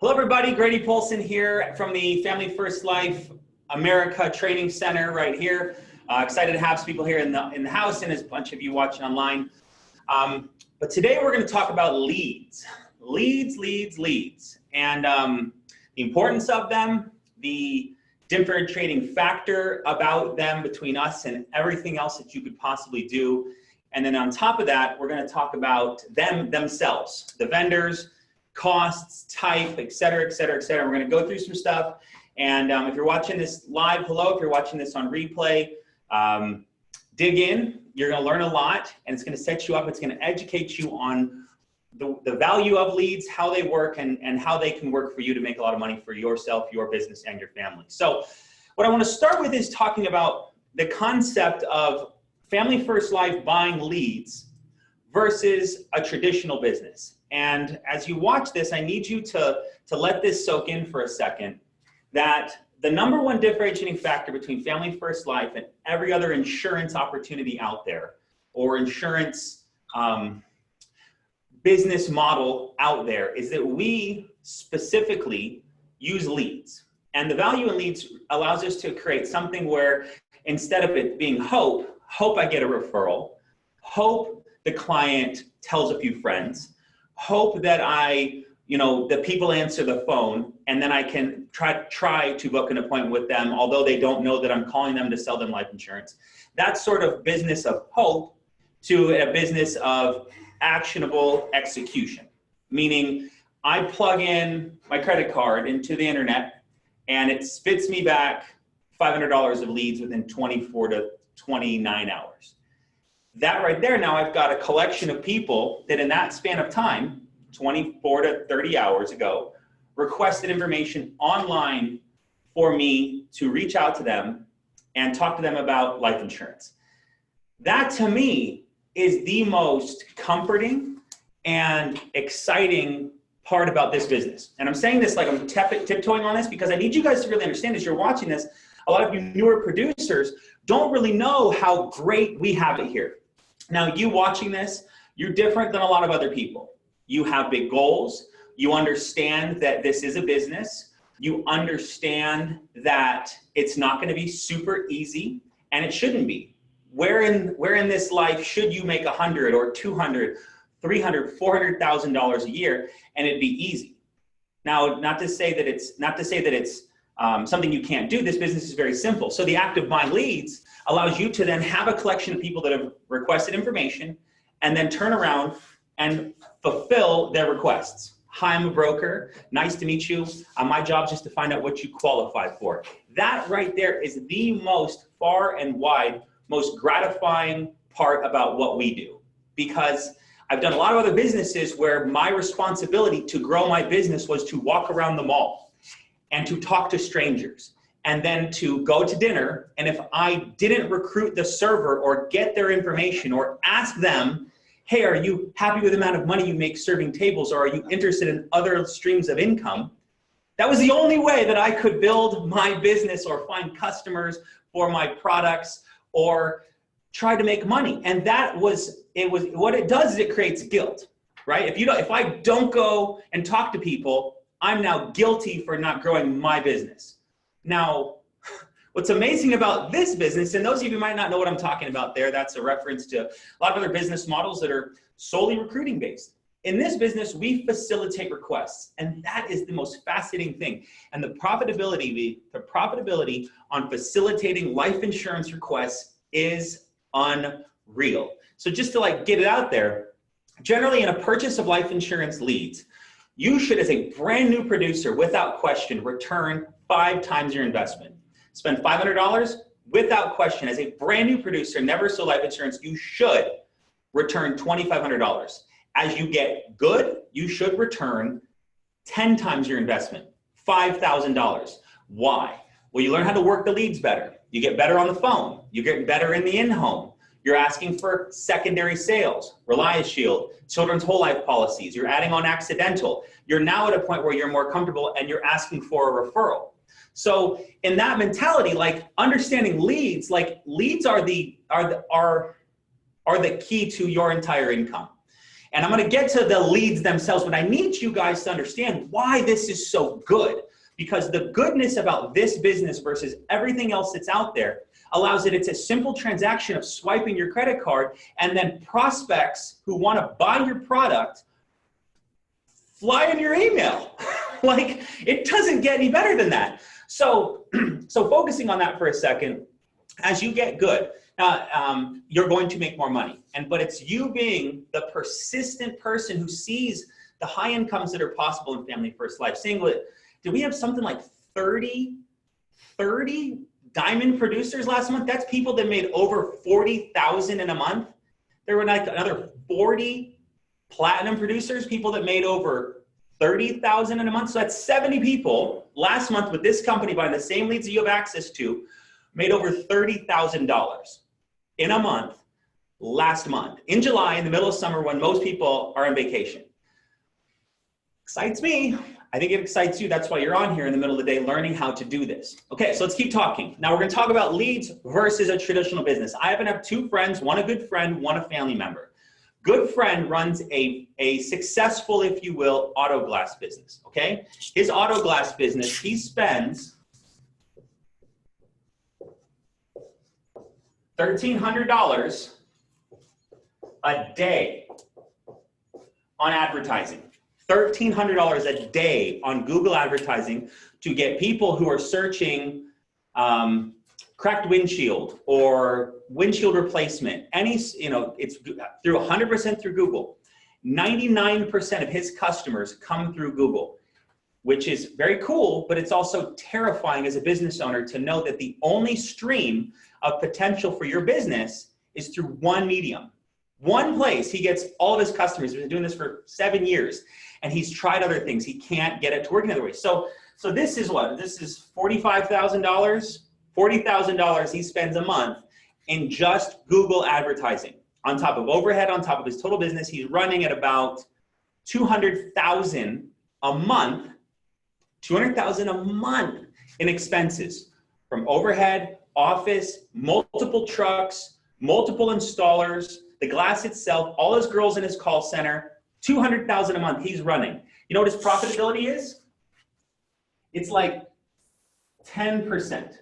Hello everybody, Grady Polson here from the Family First Life America Training Center right here. Excited to have some people here in the house and there's a bunch of you watching online. But today we're going to talk about leads. Leads. And the importance of them, the differentiating factor about them between us and everything else that you could possibly do. And then on top of that, we're going to talk about themselves, the vendors, costs, type, et cetera. We're going to go through some stuff. And if you're watching this live, hello. If you're watching this on replay, dig in. You're going to learn a lot, and it's going to set you up. It's going to educate you on the value of leads, how they work, and how they can work for you to make a lot of money for yourself, your business, and your family. So what I want to start with is talking about the concept of Family First Life buying leads versus a traditional business. And as you watch this, I need you to let this soak in for a second, that the number one differentiating factor between Family First Life and every other insurance opportunity out there, or insurance business model out there, is that we specifically use leads. And the value in leads allows us to create something where instead of it being hope I get a referral, hope the client tells a few friends, hope that that people answer the phone, and then I can try to book an appointment with them, although they don't know that I'm calling them to sell them life insurance. That sort of business of hope to a business of actionable execution, meaning I plug in my credit card into the internet and it spits me back $500 of leads within 24 to 29 hours. That right there, now I've got a collection of people that in that span of time, 24 to 30 hours ago, requested information online for me to reach out to them and talk to them about life insurance. That to me is the most comforting and exciting part about this business. And I'm saying this like I'm tiptoeing on this because I need you guys to really understand as you're watching this, a lot of you newer producers don't really know how great we have it here. Now, you watching this, you're different than a lot of other people. You have big goals. You understand that this is a business. You understand that it's not going to be super easy, and it shouldn't be. Where in this life should you make $100 or $200, $300, $400,000 a year, and it'd be easy? Now, not to say that it's something you can't do. This business is very simple. So the act of buying leads allows you to then have a collection of people that have requested information and then turn around and fulfill their requests. Hi, I'm a broker. Nice to meet you. My job is just to find out what you qualify for. That right there is the most far and wide, most gratifying part about what we do. Because I've done a lot of other businesses where my responsibility to grow my business was to walk around the mall and to talk to strangers, and then to go to dinner. And if I didn't recruit the server or get their information or ask them, hey, are you happy with the amount of money you make serving tables, or are you interested in other streams of income? That was the only way that I could build my business or find customers for my products or try to make money. And what it does is it creates guilt, right? If I don't go and talk to people, I'm now guilty for not growing my business. Now, what's amazing about this business, and those of you who might not know what I'm talking about there, that's a reference to a lot of other business models that are solely recruiting based. In this business, we facilitate requests, and that is the most fascinating thing. And the profitability on facilitating life insurance requests is unreal. So just to get it out there, generally in a purchase of life insurance leads, you should, as a brand new producer, without question, return 5 times your investment. Spend $500 without question. As a brand new producer, never sold life insurance, you should return $2,500. As you get good, you should return 10 times your investment, $5,000. Why? Well, you learn how to work the leads better. You get better on the phone. You get better in the in-home. You're asking for secondary sales, Reliance Shield, children's whole life policies. You're adding on accidental. You're now at a point where you're more comfortable and you're asking for a referral. So in that mentality, understanding leads, leads are the key to your entire income. And I'm going to get to the leads themselves, but I need you guys to understand why this is so good. Because the goodness about this business versus everything else that's out there allows it. It's a simple transaction of swiping your credit card, and then prospects who want to buy your product fly in your email. Like, it doesn't get any better than that. So focusing on that for a second, as you get good, you're going to make more money. But it's you being the persistent person who sees the high incomes that are possible in Family First Life. Did we have something like 30 diamond producers last month? That's people that made over 40,000 in a month. There were like another 40 platinum producers, people that made over 30,000 in a month. So that's 70 people last month with this company buying the same leads that you have access to, made over $30,000 in a month last month, in July, in the middle of summer, when most people are on vacation. Excites me. I think it excites you. That's why you're on here in the middle of the day learning how to do this. Okay, so let's keep talking. Now we're going to talk about leads versus a traditional business. I happen to have two friends, one a good friend, one a family member. Good friend runs a successful, if you will, auto glass business, okay? His auto glass business, he spends $1,300 a day on advertising. $1,300 a day on Google advertising to get people who are searching cracked windshield or windshield replacement. It's through 100% through Google. 99% of his customers come through Google, which is very cool, but it's also terrifying as a business owner to know that the only stream of potential for your business is through one medium. One place he gets all of his customers. He's been doing this for 7 years, and he's tried other things. He can't get it to work in other ways. So this is what? This is $45,000, $40,000 he spends a month in just Google advertising. On top of overhead, on top of his total business, he's running at about $200,000 a month, $200,000 a month in expenses from overhead, office, multiple trucks, multiple installers, the glass itself, all his girls in his call center, $200,000 a month he's running. You know what his profitability is? It's like 10%.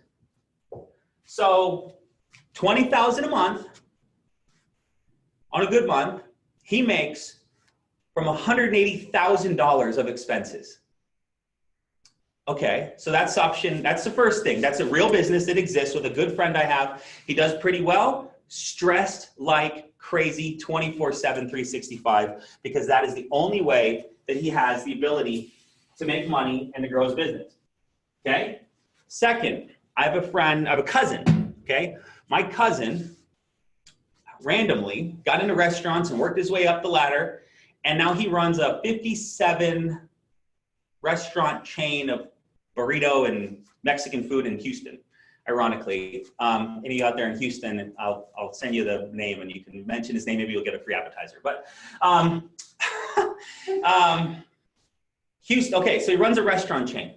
So $20,000 a month on a good month, he makes from $180,000 of expenses. Okay, so that's the first thing. That's a real business that exists with a good friend I have. He does pretty well, stressed like crazy 24/7, 365, because that is the only way that he has the ability to make money and to grow his business. Okay? Second, I have a cousin, okay? My cousin randomly got into restaurants and worked his way up the ladder, and now he runs a 57 restaurant chain of burrito and Mexican food in Houston, ironically. Any out there in Houston, I'll send you the name and you can mention his name, maybe you'll get a free appetizer. But Houston, okay, so he runs a restaurant chain.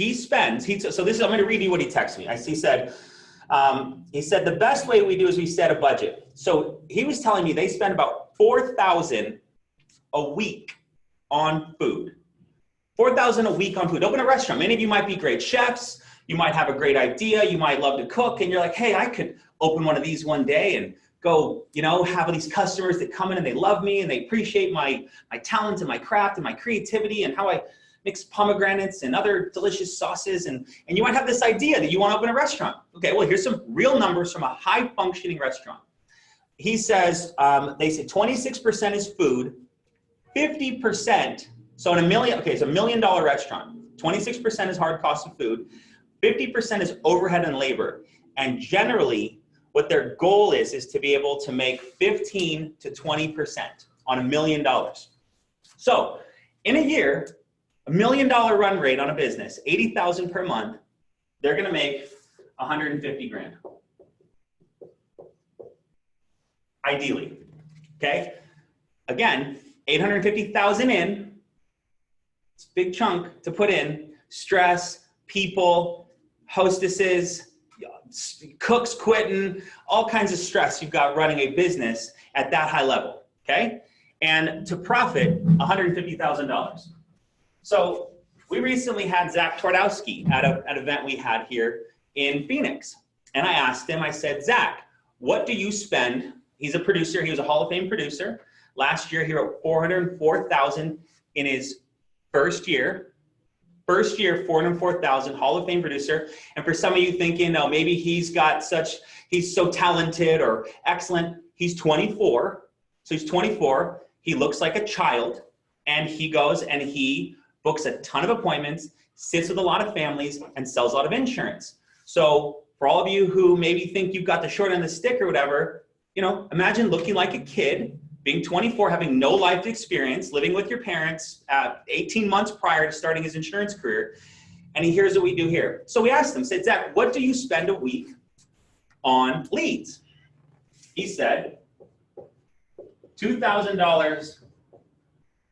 I'm going to read you what he texted me. He said, the best way we do is we set a budget. So he was telling me they spend about $4,000 a week on food. $4,000 a week on food. Open a restaurant. Many of you might be great chefs. You might have a great idea. You might love to cook. And you're like, hey, I could open one of these one day and go, have these customers that come in and they love me and they appreciate my talent and my craft and my creativity and how I mix pomegranates and other delicious sauces. And you might have this idea that you want to open a restaurant. Okay, well, here's some real numbers from a high functioning restaurant. He says, they say 26% is food, 50%. So it's a $1 million restaurant. 26% is hard cost of food. 50% is overhead and labor. And generally, what their goal is to be able to make 15 to 20% on $1 million. So in a year, $1 million run rate on a business, 80,000 per month, they're going to make 150 grand. Ideally, okay? Again, 850,000 in. It's a big chunk to put in. Stress, people, hostesses, cooks quitting, all kinds of stress you've got running a business at that high level, okay? And to profit $150,000. So we recently had Zach Twardowski at an event we had here in Phoenix. And I asked him, I said, Zach, what do you spend? He's a producer. He was a Hall of Fame producer. Last year, he wrote $404,000 in his first year. First year, $404,000, Hall of Fame producer. And for some of you thinking, oh, maybe he's so talented or excellent. He's 24. So he's 24. He looks like a child. And he goes and he books a ton of appointments, sits with a lot of families, and sells a lot of insurance. So for all of you who maybe think you've got the short end of the stick or whatever, imagine looking like a kid, being 24, having no life experience, living with your parents 18 months prior to starting his insurance career. And here's what we do here. So we asked him, said, Zach, what do you spend a week on leads? He said, $2,000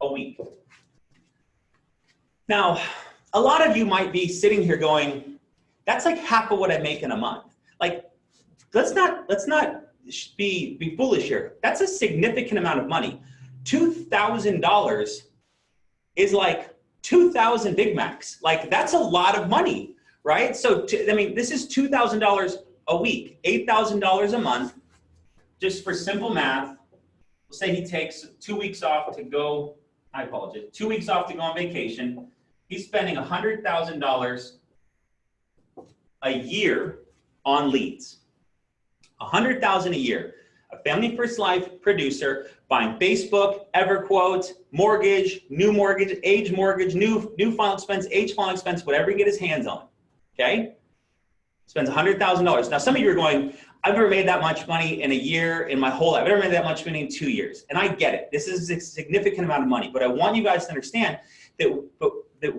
a week. Now, a lot of you might be sitting here going, that's like half of what I make in a month. Like, let's not be foolish here. That's a significant amount of money. $2,000 is like 2,000 Big Macs. Like, that's a lot of money, right? So, this is $2,000 a week, $8,000 a month. Just for simple math, we'll say he takes 2 weeks off to go, 2 weeks off to go on vacation. He's spending $100,000 a year on leads. $100,000 a year. A Family First Life producer buying Facebook, EverQuote, mortgage, new mortgage, age mortgage, new final expense, age final expense, whatever he get his hands on. Okay? Spends $100,000. Now, some of you are going, I've never made that much money in a year in my whole life. I've never made that much money in 2 years. And I get it. This is a significant amount of money. But I want you guys to understand that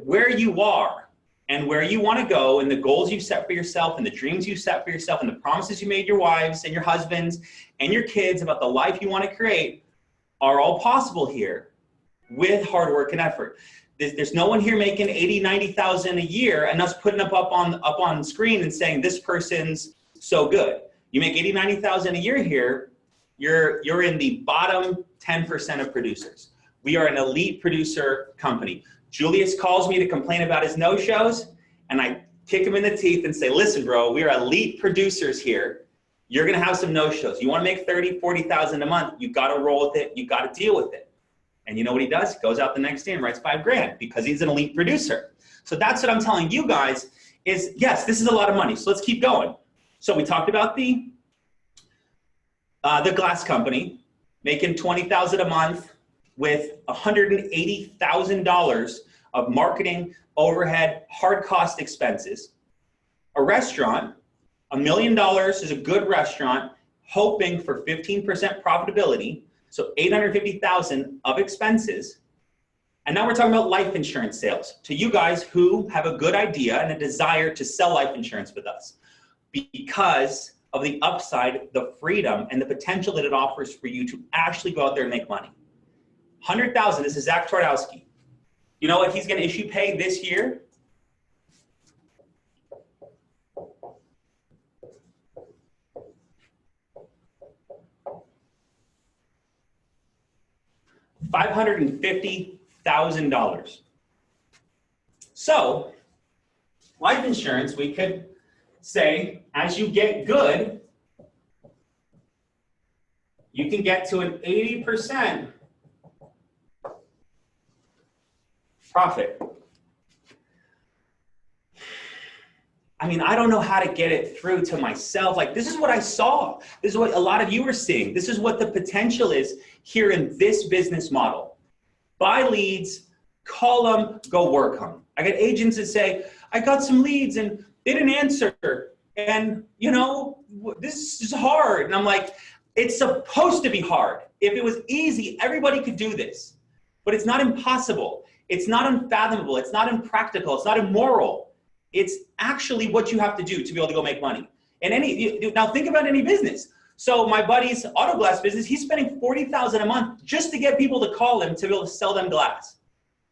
where you are and where you want to go and the goals you've set for yourself and the dreams you've set for yourself and the promises you made your wives and your husbands and your kids about the life you want to create are all possible here with hard work and effort. There's no one here making 80, 90,000 a year and us putting up on screen and saying this person's so good. You make 80, 90,000 a year here, you're in the bottom 10% of producers. We are an elite producer company. Julius calls me to complain about his no-shows, and I kick him in the teeth and say, listen, bro, we are elite producers here. You're going to have some no-shows. You want to make 30, 40,000 a month, you've got to roll with it. You've got to deal with it. And you know what he does? He goes out the next day and writes $5,000 because he's an elite producer. So that's what I'm telling you guys is, yes, this is a lot of money. So let's keep going. So we talked about the glass company making $20,000 a month with $180,000 of marketing, overhead, hard cost expenses. A restaurant, $1 million is a good restaurant, hoping for 15% profitability, so $850,000 of expenses. And now we're talking about life insurance sales. To you guys who have a good idea and a desire to sell life insurance with us, because of the upside, the freedom, and the potential that it offers for you to actually go out there and make money. $100,000, this is Zach Twardowski. You know what he's going to issue pay this year? $550,000. So, life insurance, we could say, as you get good, you can get to an 80% profit. I mean, I don't know how to get it through to myself. Like, this is what I saw. This is what a lot of you are seeing. This is what the potential is here in this business model. Buy leads, call them, go work them. I get agents that say, I got some leads and they didn't answer. And, you know, this is hard. And I'm like, it's supposed to be hard. If it was easy, everybody could do this. But it's not impossible. It's not unfathomable. It's not impractical. It's not immoral. It's actually what you have to do to be able to go make money. And now think about any business. So my buddy's auto glass business, he's spending $40,000 a month just to get people to call him to be able to sell them glass.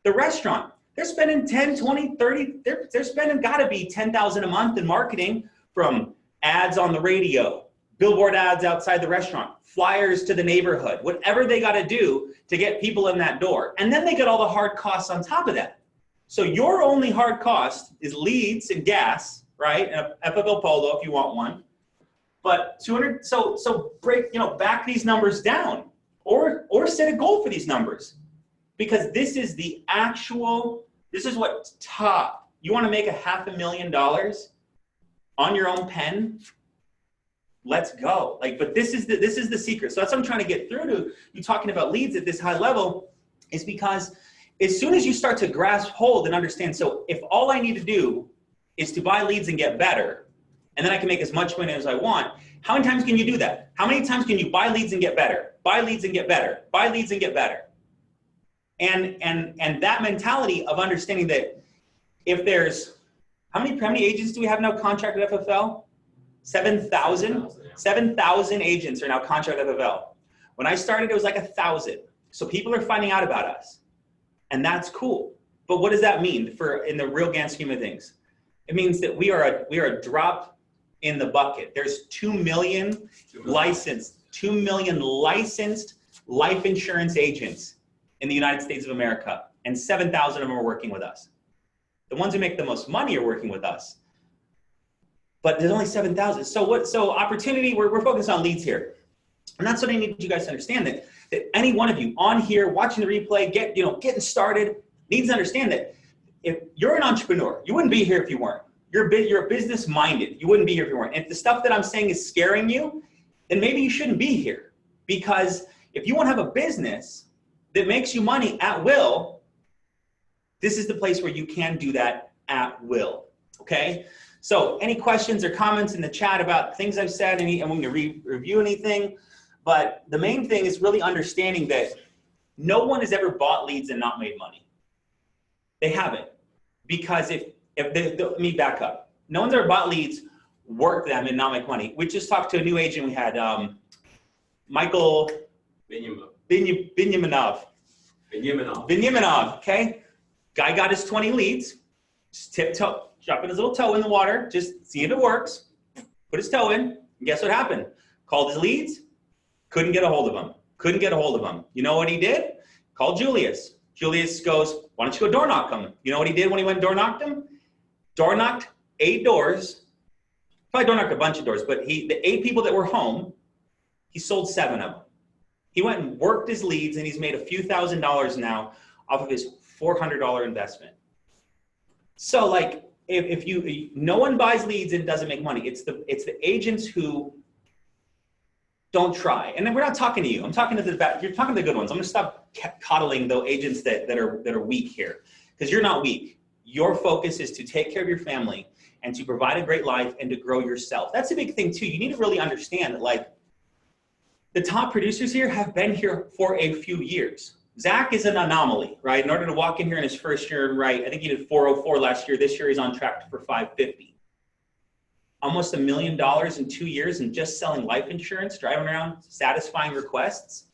The restaurant, they're spending 10, 20, 30, they're spending gotta be $10,000 a month in marketing, from ads on the radio, billboard ads outside the restaurant, flyers to the neighborhood, whatever they got to do to get people in that door. And then they get all the hard costs on top of that. So your only hard cost is leads and gas, right? And a FFL Polo if you want one. But 200, so break, back these numbers down or set a goal for these numbers, because this is the actual, this is what top, you want to make $500,000 on your own pen? Let's go. But this is the secret. So that's what I'm trying to get through to you talking about leads at this high level, is because as soon as you start to grasp hold and understand, so if all I need to do is to buy leads and get better, and then I can make as much money as I want, how many times can you do that? How many times can you buy leads and get better? Buy leads and get better. Buy leads and get better. And that mentality of understanding that if there's, how many agents do we have now contracted at FFL? 7,000? 7,000 agents are now contracted at FFL. When I started, it was like 1,000. So people are finding out about us. And that's cool. But what does that mean in the real grand scheme of things? It means that we are a drop in the bucket. There's 2 million licensed life insurance agents in the United States of America, and 7,000 of them are working with us. The ones who make the most money are working with us, but there's only 7,000. So opportunity, we're focused on leads here. And that's what I need you guys to understand, that any one of you on here watching the replay, getting started, needs to understand that if you're an entrepreneur, you wouldn't be here if you weren't. You're business minded. You wouldn't be here if you weren't. If the stuff that I'm saying is scaring you, then maybe you shouldn't be here. Because if you want to have a business that makes you money at will, this is the place where you can do that at will. Okay? So any questions or comments in the chat about things I've said, and I'm going to review anything. But the main thing is really understanding that no one has ever bought leads and not made money. They haven't. Because let me back up. No one's ever bought leads, worked them, and not make money. We just talked to a new agent we had, Michael Binyaminov, okay? Guy got his 20 leads, just tiptoe, dropping his little toe in the water, just seeing if it works, put his toe in, and guess what happened? Called his leads, couldn't get a hold of them. You know what he did? Called Julius. Julius goes, why don't you go door knock them? You know what he did when he went door knocked them? Door knocked 8 doors, probably door knocked a bunch of doors, but the 8 people that were home, he sold 7 of them. He went and worked his leads, and he's made a few $1,000s now off of his $400 investment. So if no one buys leads and doesn't make money. It's the agents who don't try. And then we're not talking to you. I'm talking to you're talking to the good ones. I'm gonna stop coddling the agents that are weak here, because you're not weak. Your focus is to take care of your family and to provide a great life and to grow yourself. That's a big thing too. You need to really understand that the top producers here have been here for a few years. Zach is an anomaly, right? In order to walk in here in his first year and I think he did 404 last year. This year he's on track for 550. Almost $1 million in 2 years and just selling life insurance, driving around, satisfying requests.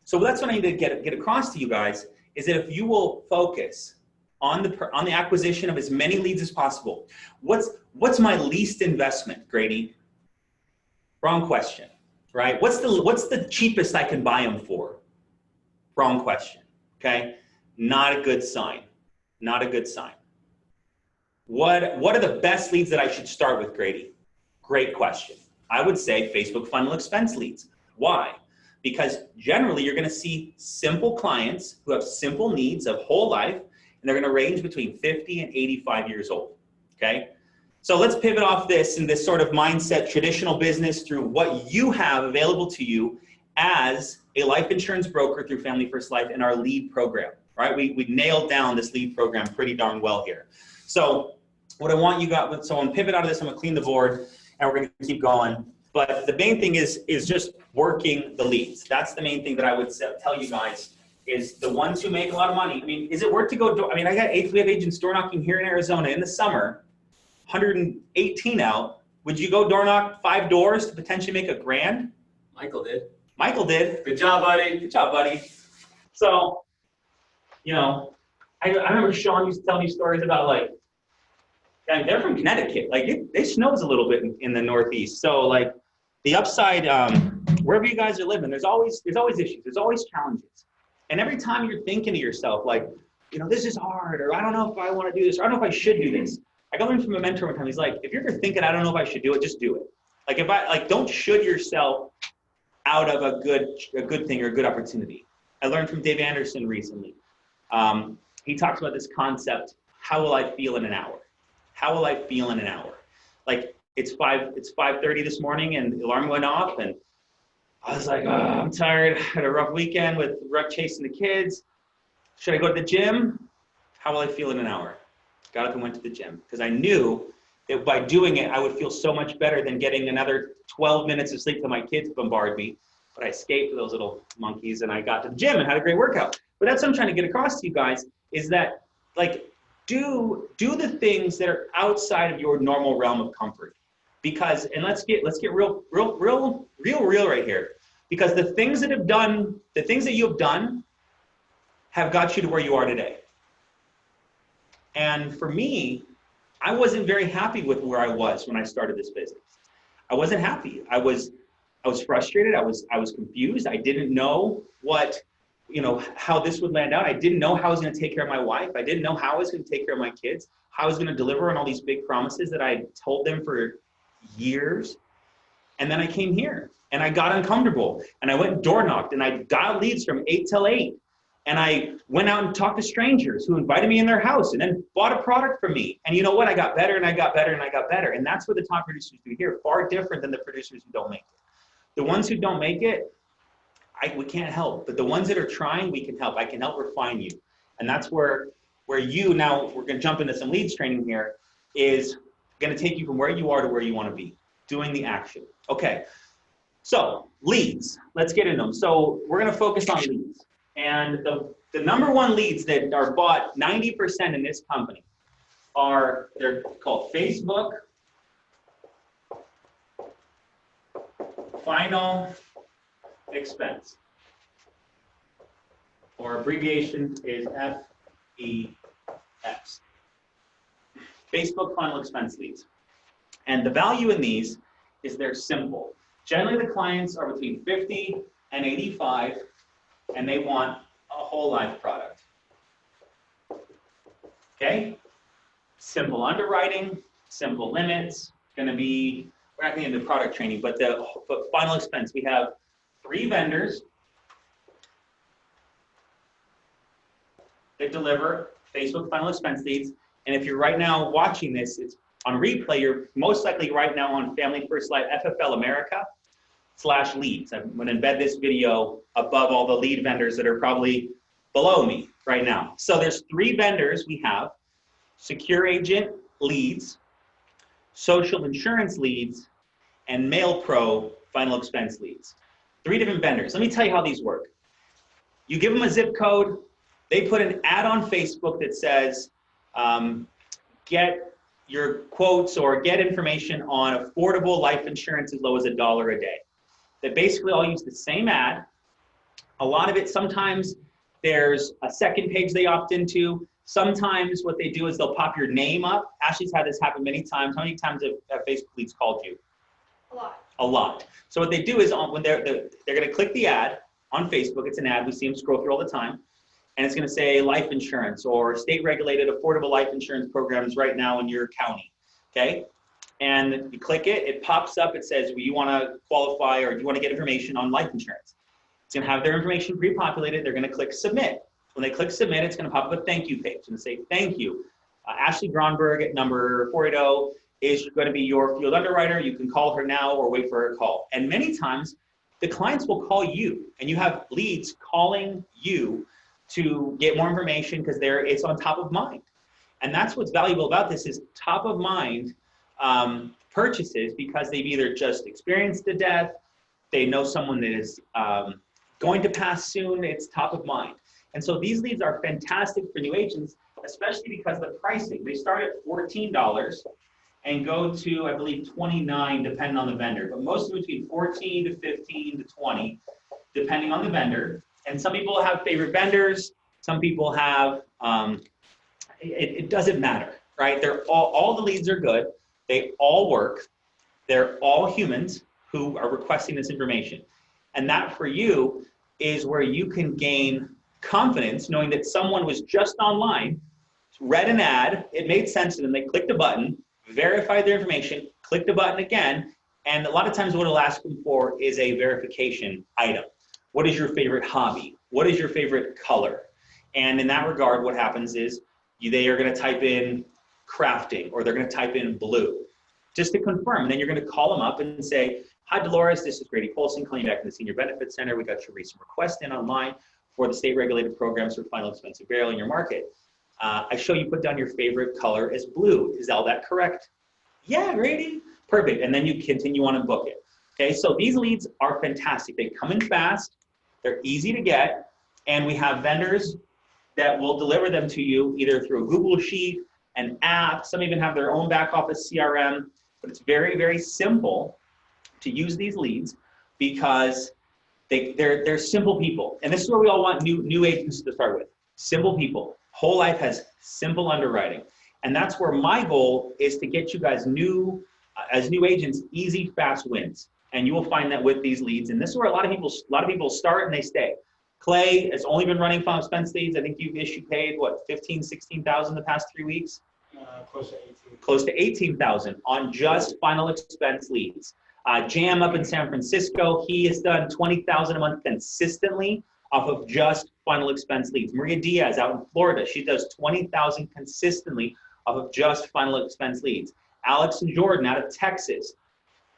So that's what I need to get across to you guys, is that if you will focus on the acquisition of as many leads as possible. What's my least investment, Grady? Wrong question, right? What's the cheapest I can buy them for? Wrong question, okay? Not a good sign, not a good sign. What are the best leads that I should start with, Grady? Great question. I would say Facebook funnel expense leads. Why? Because generally you're gonna see simple clients who have simple needs of whole life, and they're gonna range between 50 and 85 years old, okay? So let's pivot off this and this sort of mindset, traditional business, through what you have available to you as a life insurance broker through Family First Life in our lead program, right? We nailed down this lead program pretty darn well here. So what I want you guys, so I'm gonna pivot out of this, I'm gonna clean the board, and we're gonna keep going. But the main thing is just working the leads. That's the main thing that I would tell you guys, is the ones who make a lot of money. I mean, is it worth to go, we have agents door knocking here in Arizona in the summer, 118 out. Would you go door knock 5 doors to potentially make $1,000? Michael did. Michael did. Good job, buddy. Good job, buddy. So, I remember Sean used to tell me stories about Yeah, they're from Connecticut. Like it snows a little bit in the Northeast. So like the upside, wherever you guys are living, there's always issues. There's always challenges. And every time you're thinking to yourself, like, this is hard, or I don't know if I want to do this, or I don't know if I should do this. Like I learned from a mentor one time. He's like, if you're ever thinking, I don't know if I should do it, just do it. Like don't should yourself out of a good thing or a good opportunity. I learned from Dave Anderson recently. He talks about this concept, how will I feel in an hour? How will I feel in an hour? Like it's 5:30 this morning and the alarm went off and I was like, I'm tired. I had a rough weekend with chasing the kids. Should I go to the gym? How will I feel in an hour? Got up and went to the gym because I knew that by doing it, I would feel so much better than getting another 12 minutes of sleep till my kids bombard me. But I escaped those little monkeys and I got to the gym and had a great workout. But that's what I'm trying to get across to you guys is that like do the things that are outside of your normal realm of comfort. Because, and let's get real right here. Because the things that you have done have got you to where you are today. And for me, I wasn't very happy with where I was when I started this business. I wasn't happy. I was frustrated. I was confused. I didn't know how this would land out. I didn't know how I was going to take care of my wife. I didn't know how I was going to take care of my kids, how I was going to deliver on all these big promises that I had told them for years. And then I came here and I got uncomfortable and I went and door knocked and I got leads from 8 till 8. And I went out and talked to strangers who invited me in their house and then bought a product from me. And you know what? I got better and I got better and I got better. And that's what the top producers do here, far different than the producers who don't make it. The ones who don't make it, we can't help. But the ones that are trying, we can help. I can help refine you. And that's where you, now we're going to jump into some leads training here, is going to take you from where you are to where you want to be, doing the action. Okay, so leads, let's get into them. So we're going to focus on leads. And the number one leads that are bought 90% in this company they're called Facebook Final Expense, or abbreviation is FEX. Facebook Final Expense leads. And the value in these is they're simple. Generally, the clients are between 50 and 85, and they want a whole life product. Okay? Simple underwriting, simple limits. We're not going to get into product training, but Final Expense, we have 3 vendors that deliver Facebook Final Expense leads. And if you're right now watching this, it's on replay, you're most likely right now on Family First Life FFL America /leads. I'm going to embed this video above all the lead vendors that are probably below me right now. So there's 3 vendors we have: Secure Agent Leads, Social Insurance Leads, and Mail Pro Final Expense Leads. 3 different vendors. Let me tell you how these work. You give them a zip code. They put an ad on Facebook that says, get your quotes or get information on affordable life insurance as low as $1 a day. They basically all use the same ad. A lot of it, sometimes there's a second page they opt into. Sometimes what they do is they'll pop your name up. Ashley's had this happen many times. How many times have Facebook leads called you? A lot. A lot. So what they do is when they're going to click the ad on Facebook, it's an ad, we see them scroll through all the time, and it's going to say life insurance or state-regulated affordable life insurance programs right now in your county, okay? And you click it, it pops up, it says, well, you want to qualify or do you want to get information on life insurance? It's going to have their information pre-populated. They're going to click submit. When they click submit, it's going to pop up a thank you page and say, thank you. Ashley Gronberg at number 480 is going to be your field underwriter. You can call her now or wait for her call. And many times, the clients will call you, and you have leads calling you to get more information because it's on top of mind. And that's what's valuable about this is top of mind purchases, because they've either just experienced the death, they know someone that is going to pass soon, it's top of mind. And so these leads are fantastic for new agents, especially because the pricing, they start at $14 and go to, I believe, $29 depending on the vendor, but mostly between $14 to $15 to $20 depending on the vendor. And some people have favorite vendors, some people have, it doesn't matter, right? They're all the leads are good. They all work. They're all humans who are requesting this information. And that for you is where you can gain confidence knowing that someone was just online, read an ad, it made sense to them, they clicked a button, verified their information, clicked a button again, and a lot of times what it'll ask them for is a verification item. What is your favorite hobby? What is your favorite color? And in that regard, what happens is they are going to type in crafting, or they're going to type in blue, just to confirm. And then you're going to call them up and say, hi, Dolores, this is Grady Polson calling you back from the Senior Benefits Center. We got your recent request in online for the state-regulated programs for final expensive burial in your market. I show you put down your favorite color as blue. Is all that correct? Yeah, Grady. Perfect. And then you continue on and book it. Okay, so these leads are fantastic. They come in fast. They're easy to get. And we have vendors that will deliver them to you either through a Google Sheet, an app. Some even have their own back office CRM. But it's very, very simple to use these leads because they're simple people. And this is where we all want new agents to start with. Simple people. Whole Life has simple underwriting. And that's where my goal is to get you guys as new agents, easy, fast wins. And you will find that with these leads. And this is where a lot of people start and they stay. Clay has only been running final expense leads. I think you've paid, what, 15, 16,000 the past 3 weeks? Close to 18. Close to 18,000 on just final expense leads. Jam up in San Francisco, he has done 20,000 a month consistently off of just final expense leads. Maria Diaz out in Florida, she does 20,000 consistently off of just final expense leads. Alex and Jordan out of Texas,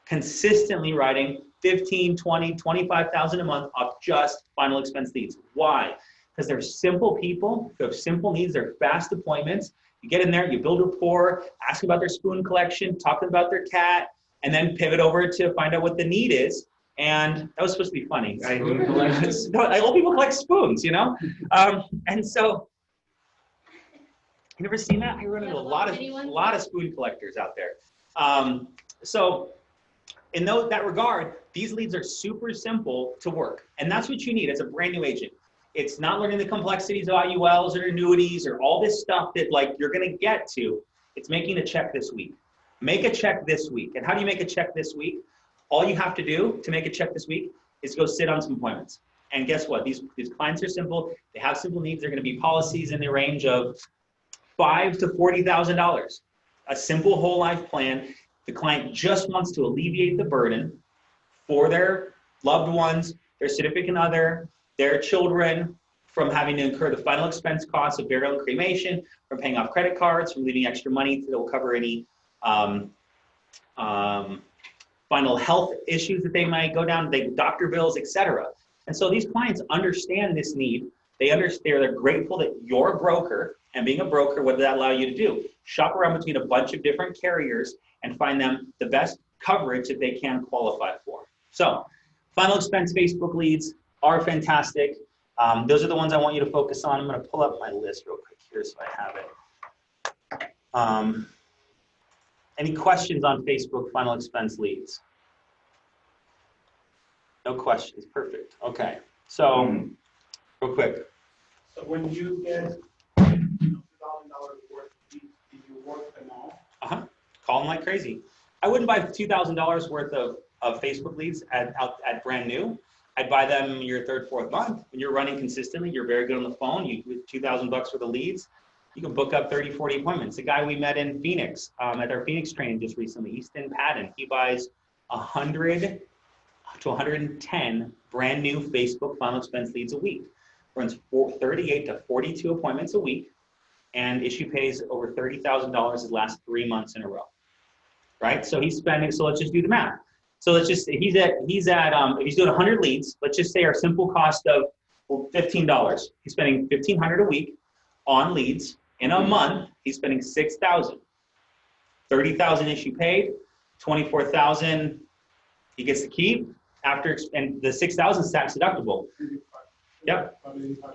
consistently writing 15, 20, 25,000 a month off just final expense leads. Why? Because they're simple people who have simple needs, they're fast appointments. You get in there, you build rapport, ask about their spoon collection, talk about their cat, and then pivot over to find out what the need is. And that was supposed to be funny. Old people collect spoons, you know? And so, you never seen that? I run into a lot of spoon collectors out there. So in that regard, these leads are super simple to work. And that's what you need as a brand new agent. It's not learning the complexities of IULs or annuities or all this stuff that like you're gonna get to. It's making a check this week. Make a check this week. And how do you make a check this week? All you have to do to make a check this week is go sit on some appointments. And guess what? These clients are simple. They have simple needs. They're going to be policies in the range of $5,000 to $40,000. A simple whole life plan. The client just wants to alleviate the burden for their loved ones, their significant other, their children, from having to incur the final expense costs of burial and cremation, from paying off credit cards, from leaving extra money that will cover any final health issues that they might go down, doctor bills, etc. And so these clients understand this need. They're grateful that you're a broker, and being a broker, what does that allow you to do? Shop around between a bunch of different carriers and find them the best coverage that they can qualify for. So final expense Facebook leads are fantastic. Those are the ones I want you to focus on. I'm going to pull up my list real quick here so I have it. Any questions on Facebook final expense leads? No questions. Perfect. Okay. So, real quick. So when you get $2,000 worth, do you work them all? Call them like crazy. I wouldn't buy $2,000 worth of Facebook leads at brand new. I'd buy them your third, fourth month. When you're running consistently, you're very good on the phone. With $2,000 worth of leads, you can book up 30, 40 appointments. The guy we met in Phoenix, at our Phoenix training just recently, Easton Patton, he buys 100 to 110 brand new Facebook final expense leads a week. Runs 38 to 42 appointments a week, and issue pays over $30,000 his last 3 months in a row. Right? So he's spending, so let's just do the math. So let's just, he's at if he's doing 100 leads, let's just say our simple cost of $15. He's spending $1,500 a week on leads. In a month, he's spending $6,000. $30,000 issue paid, $24,000 he gets to keep after, and the $6,000 is tax deductible. Yep,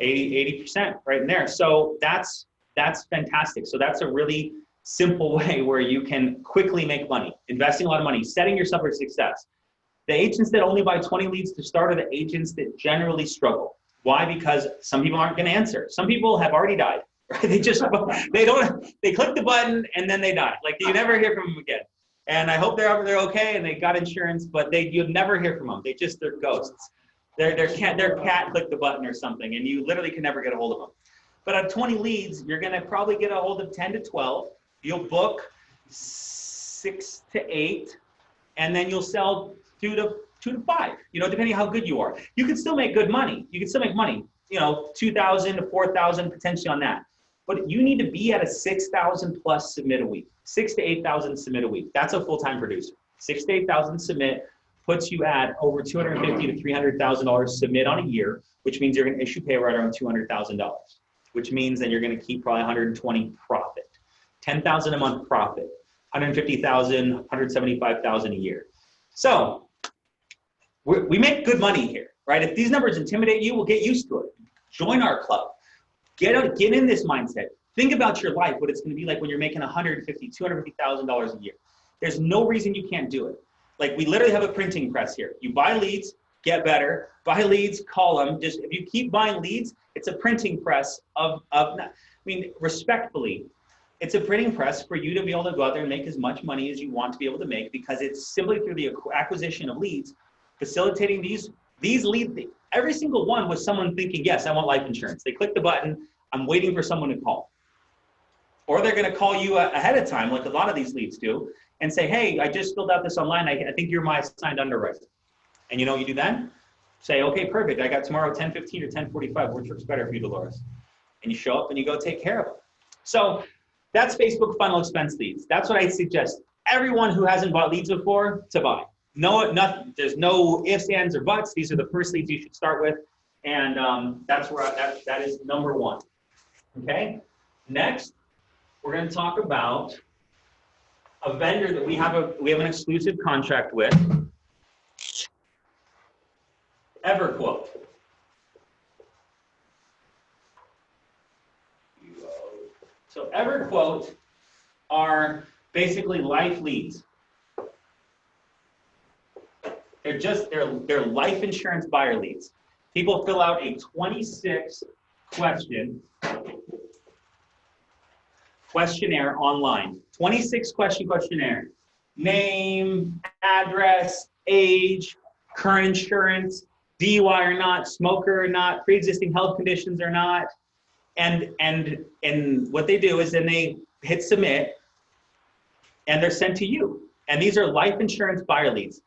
80% right in there. So that's fantastic. So that's a really simple way where you can quickly make money, investing a lot of money, setting yourself for success. The agents that only buy 20 leads to start are the agents that generally struggle. Why? Because some people aren't going to answer. Some people have already died. right? They click the button and then they die. Like you never hear from them again. And I hope they're okay and they got insurance, but you'll never hear from them. They're ghosts. Their cat clicked the button or something, and you literally can never get a hold of them. But out of 20 leads, you're gonna probably get a hold of 10 to 12. You'll book 6 to 8, and then you'll sell 2 to 5. You know, depending on how good you are. You can still make good money. You can still make money. You know, 2,000 to 4,000 potentially on that. But you need to be at a 6,000 plus submit a week. 6 to 8,000 submit a week. That's a full-time producer. 6 to 8,000 submit puts you at over $250,000 to $300,000 submit on a year, which means you're going to issue pay right around $200,000, which means that you're going to keep probably 120 profit, 10,000 a month profit, 150,000, 175,000 a year. So we make good money here, right? If these numbers intimidate you, we'll get used to it. Join our club. Get in this mindset. Think about your life, what it's going to be like when you're making $150,000, $250,000 a year. There's no reason you can't do it. Like we literally have a printing press here. You buy leads, get better. Buy leads, call them. Just if you keep buying leads, it's a printing press respectfully, it's a printing press for you to be able to go out there and make as much money as you want to be able to make, because it's simply through the acquisition of leads, facilitating these leads. Every single one was someone thinking, yes, I want life insurance. They click the button, I'm waiting for someone to call. Or they're going to call you ahead of time, like a lot of these leads do, and say, hey, I just filled out this online. I think you're my assigned underwriter. And you know what you do then? Say, okay, perfect. I got tomorrow 10:15 or 10:45. Which works better for you, Dolores? And you show up and you go take care of them. So that's Facebook funnel expense leads. That's what I suggest everyone who hasn't bought leads before to buy. Nothing. There's no ifs, ands, or buts. These are the first leads you should start with. And that's where that is number one. Okay. Next, we're going to talk about a vendor that we have an exclusive contract with, EverQuote. So EverQuote are basically life leads. They're life insurance buyer leads. People fill out a 26 question questionnaire online. 26 question questionnaire. Name, address, age, current insurance, DUI or not, smoker or not, pre-existing health conditions or not. And what they do is then they hit submit and they're sent to you. And these are life insurance buyer leads.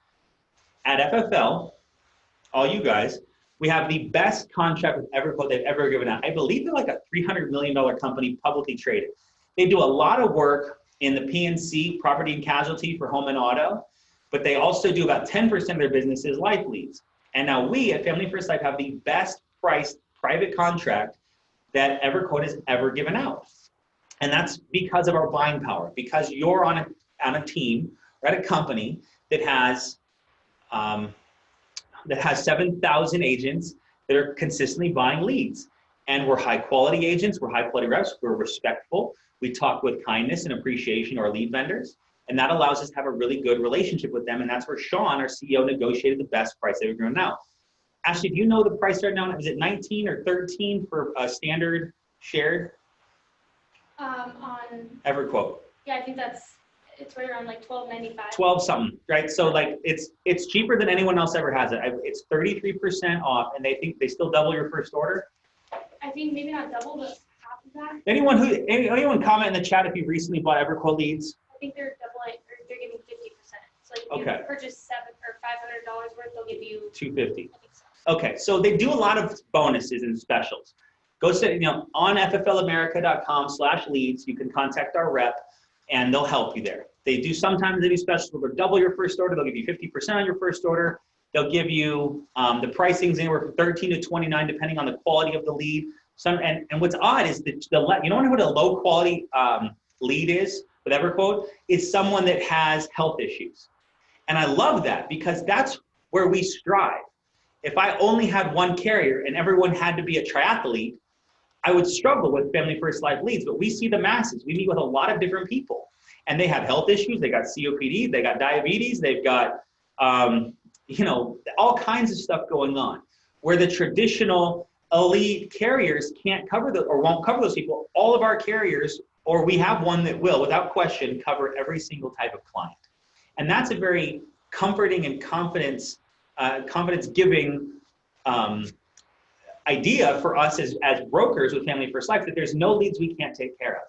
At FFL, all you guys, we have the best contract with EverQuote they've ever given out. I believe they're like a $300 million company, publicly traded. They do a lot of work in the P&C, property and casualty for home and auto, but they also do about 10% of their business is life leads. And now we at Family First Life have the best priced private contract that EverQuote has ever given out. And that's because of our buying power, because you're on a team or at a company that has 7,000 agents that are consistently buying leads. And we're high quality agents, we're high quality reps, we're respectful. We talk with kindness and appreciation to our lead vendors. And that allows us to have a really good relationship with them. And that's where Sean, our CEO, negotiated the best price they've given out. Ashley, do you know the price right now? Is it 19 or 13 for a standard shared? On EverQuote. Yeah, I think it's right around like $12.95. 12 something, right? So like it's cheaper than anyone else ever has it. It's 33% off, and they think they still double your first order. I think maybe not double, but half of that. Anyone comment in the chat if you recently bought EverQuote leads? I think they're doubling, or they're giving 50%. So like if you purchase $700 or $500 worth, they'll give you $250. I think so. Okay, so they do a lot of bonuses and specials. Go to, on fflamerica.com/leads, you can contact our rep and they'll help you there. They sometimes do specials where they'll double your first order, they'll give you 50% on your first order. They'll give you the pricing's anywhere from 13 to 29 depending on the quality of the lead. And what's odd is that you don't know what a low quality lead is with EverQuote is someone that has health issues. And I love that because that's where we strive. If I only had one carrier and everyone had to be a triathlete, I would struggle with Family First Life leads, but we see the masses. We meet with a lot of different people and they have health issues. They got COPD, they got diabetes, they've got, all kinds of stuff going on where the traditional elite carriers can't cover or won't cover those people. All of our carriers, or we have one that will, without question, cover every single type of client. And that's a very comforting and confidence-giving idea for us as brokers with Family First Life, that there's no leads we can't take care of.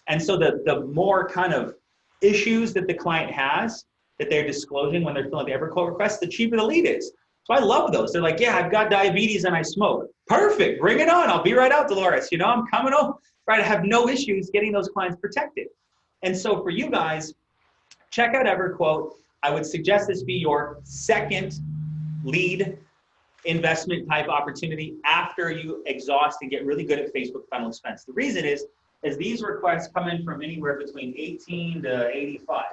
And so the more kind of issues that the client has that they're disclosing when they're filling the EverQuote request, the cheaper the lead is. So I love those. They're like, yeah, I've got diabetes and I smoke. Perfect, bring it on. I'll be right out, Dolores. You know, I'm coming over. Right, I have no issues getting those clients protected. And so for you guys, check out EverQuote. I would suggest this be your second lead investment type opportunity after you exhaust and get really good at Facebook funnel expense. The reason is these requests come in from anywhere between 18 to 85.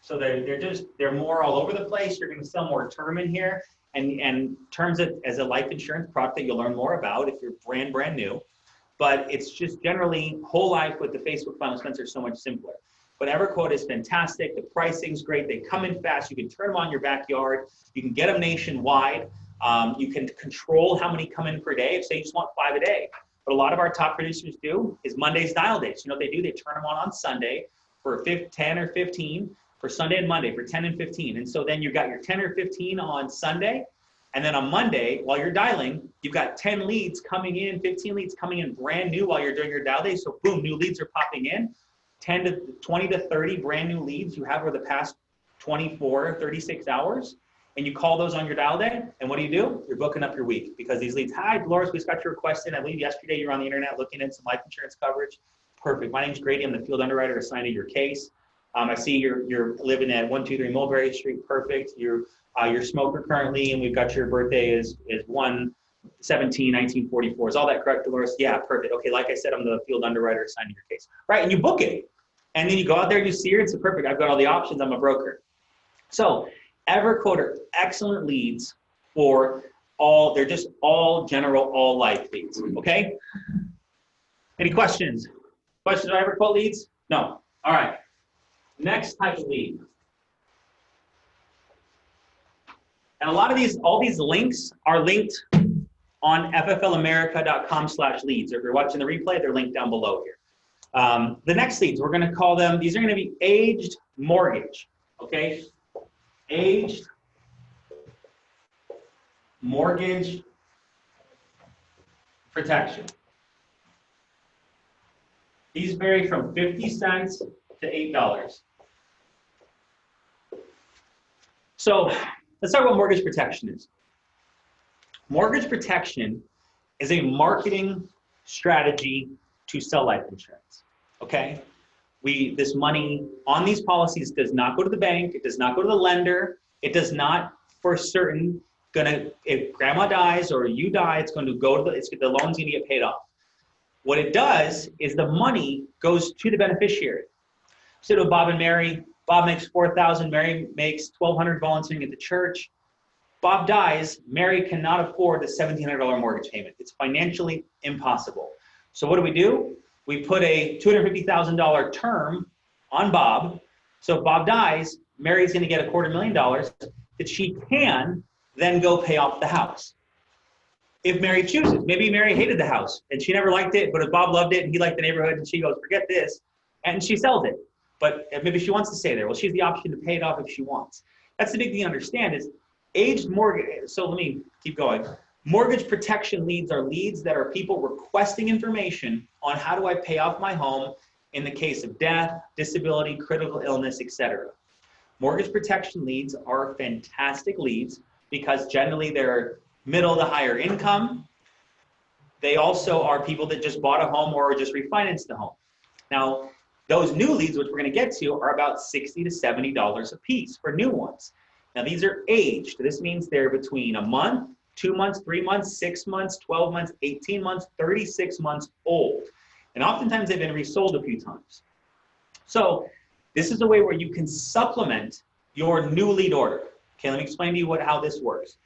So they're more all over the place. You're going to sell more term in here, and terms as a life insurance product that you'll learn more about if you're brand new. But it's just generally whole life with the Facebook funnel expense are so much simpler. But EverQuote is fantastic. The pricing's great. They come in fast. You can turn them on in your backyard. You can get them nationwide. You can control how many come in per day. If say you just want 5 a day. What a lot of our top producers do is Monday's dial days. You know what they do? They turn them on Sunday for 10 or 15, for Sunday and Monday for 10 and 15. And so then you've got your 10 or 15 on Sunday. And then on Monday, while you're dialing, you've got 10 leads coming in, 15 leads coming in brand new while you're doing your dial day. So boom, new leads are popping in. 20 to 30 brand new leads you have over the past 24, 36 hours. And you call those on your dial day. And what do? You're booking up your week because these leads, hi, Dolores, we just got your request in. I believe yesterday you were on the internet looking at some life insurance coverage. Perfect. My name's Grady. I'm the field underwriter assigned to your case. I see you're living at 123 Mulberry Street. Perfect. You're a smoker currently, and we've got your birthday is 1/17/1944. Is all that correct, Dolores? Yeah, perfect. Okay, like I said, I'm the field underwriter assigned to your case. Right, and you book it. And then you go out there and you see her, and say, perfect, I've got all the options, I'm a broker. So EverQuote are excellent leads for they're just all general, all life leads, okay? Any questions? Questions on EverQuote leads? No. All right. Next type of lead. And a lot of all these links are linked on fflamerica.com/leads. If you're watching the replay, they're linked down below here. The next leads, we're going to call them, these are going to be aged mortgage, okay? Aged mortgage protection. These vary from 50 cents to $8. So let's talk about mortgage protection is. Mortgage protection is a marketing strategy to sell life insurance, okay? This money on these policies does not go to the bank, it does not go to the lender, it does not for certain if grandma dies or you die, it's going to go to the loan's going to get paid off. What it does is the money goes to the beneficiary. So to Bob and Mary, Bob makes $4,000, Mary makes $1,200 volunteering at the church. Bob dies, Mary cannot afford the $1,700 mortgage payment. It's financially impossible. So what do? We put a $250,000 term on Bob. So if Bob dies, Mary's going to get $250,000 that she can then go pay off the house. If Mary chooses, maybe Mary hated the house and she never liked it, but if Bob loved it and he liked the neighborhood and she goes, forget this, and she sells it. But maybe she wants to stay there. Well, she has the option to pay it off if she wants. That's the big thing to understand is aged mortgage. So let me keep going. Mortgage protection leads are leads that are people requesting information on how do I pay off my home in the case of death, disability, critical illness, etc. Mortgage protection leads are fantastic leads because generally they're middle to higher income. They also are people that just bought a home or just refinanced the home. Now, those new leads, which we're going to get to, are about $60 to $70 a piece for new ones. Now, these are aged. This means they're between a month, 2 months, 3 months, 6 months, 12 months, 18 months, 36 months old. And oftentimes they've been resold a few times. So this is a way where you can supplement your new lead order. Okay, let me explain to you how this works.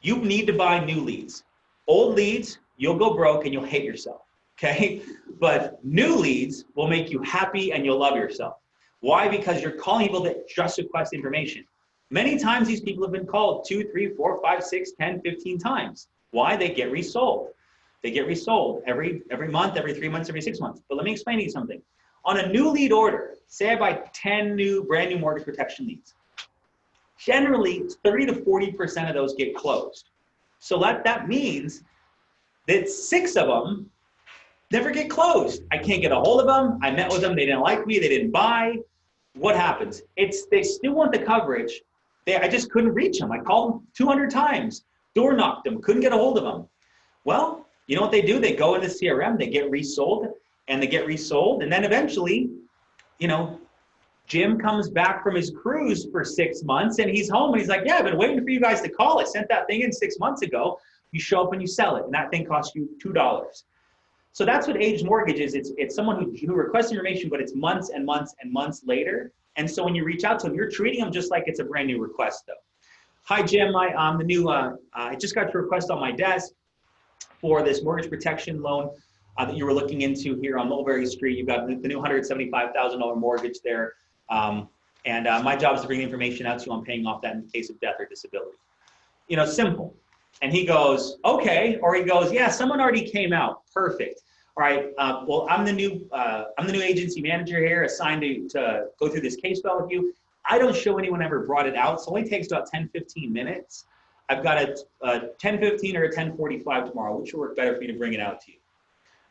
You need to buy new leads. Old leads, you'll go broke and you'll hate yourself, okay? But new leads will make you happy and you'll love yourself. Why? Because you're calling people that just request information. Many times these people have been called 2, 3, 4, 5, 6, 10, 15 times. Why? They get resold. They get resold every month, every 3 months, every 6 months. But let me explain to you something. On a new lead order, say I buy 10 brand new mortgage protection leads. Generally, 30 to 40% of those get closed. So that means that 6 of them never get closed. I can't get a hold of them. I met with them. They didn't like me. They didn't buy. What happens? They still want the coverage. I just couldn't reach them. I called them 200 times, door knocked them, couldn't get a hold of them. Well, you know what they do? They go into CRM, they get resold, and then eventually, Jim comes back from his cruise for 6 months, and he's home, and he's like, yeah, I've been waiting for you guys to call. I sent that thing in 6 months ago. You show up and you sell it, and that thing costs you $2. So that's what aged mortgage is. It's someone who requests information, but it's months and months and months later. And so when you reach out to them, you're treating them just like it's a brand new request, though. Hi, Jim. I'm the new. I just got your request on my desk for this mortgage protection loan that you were looking into here on Mulberry Street. You've got the new $175,000 mortgage there. My job is to bring the information out to you on paying off that in case of death or disability. Simple. And he goes, okay, or he goes, yeah, someone already came out. Perfect. All right. Well, I'm the new agency manager here, assigned to go through this case file with you. I don't show anyone ever brought it out, so it only takes about 10-15 minutes. I've got a 10:15 or a 10:45 tomorrow, which will work better for me to bring it out to you.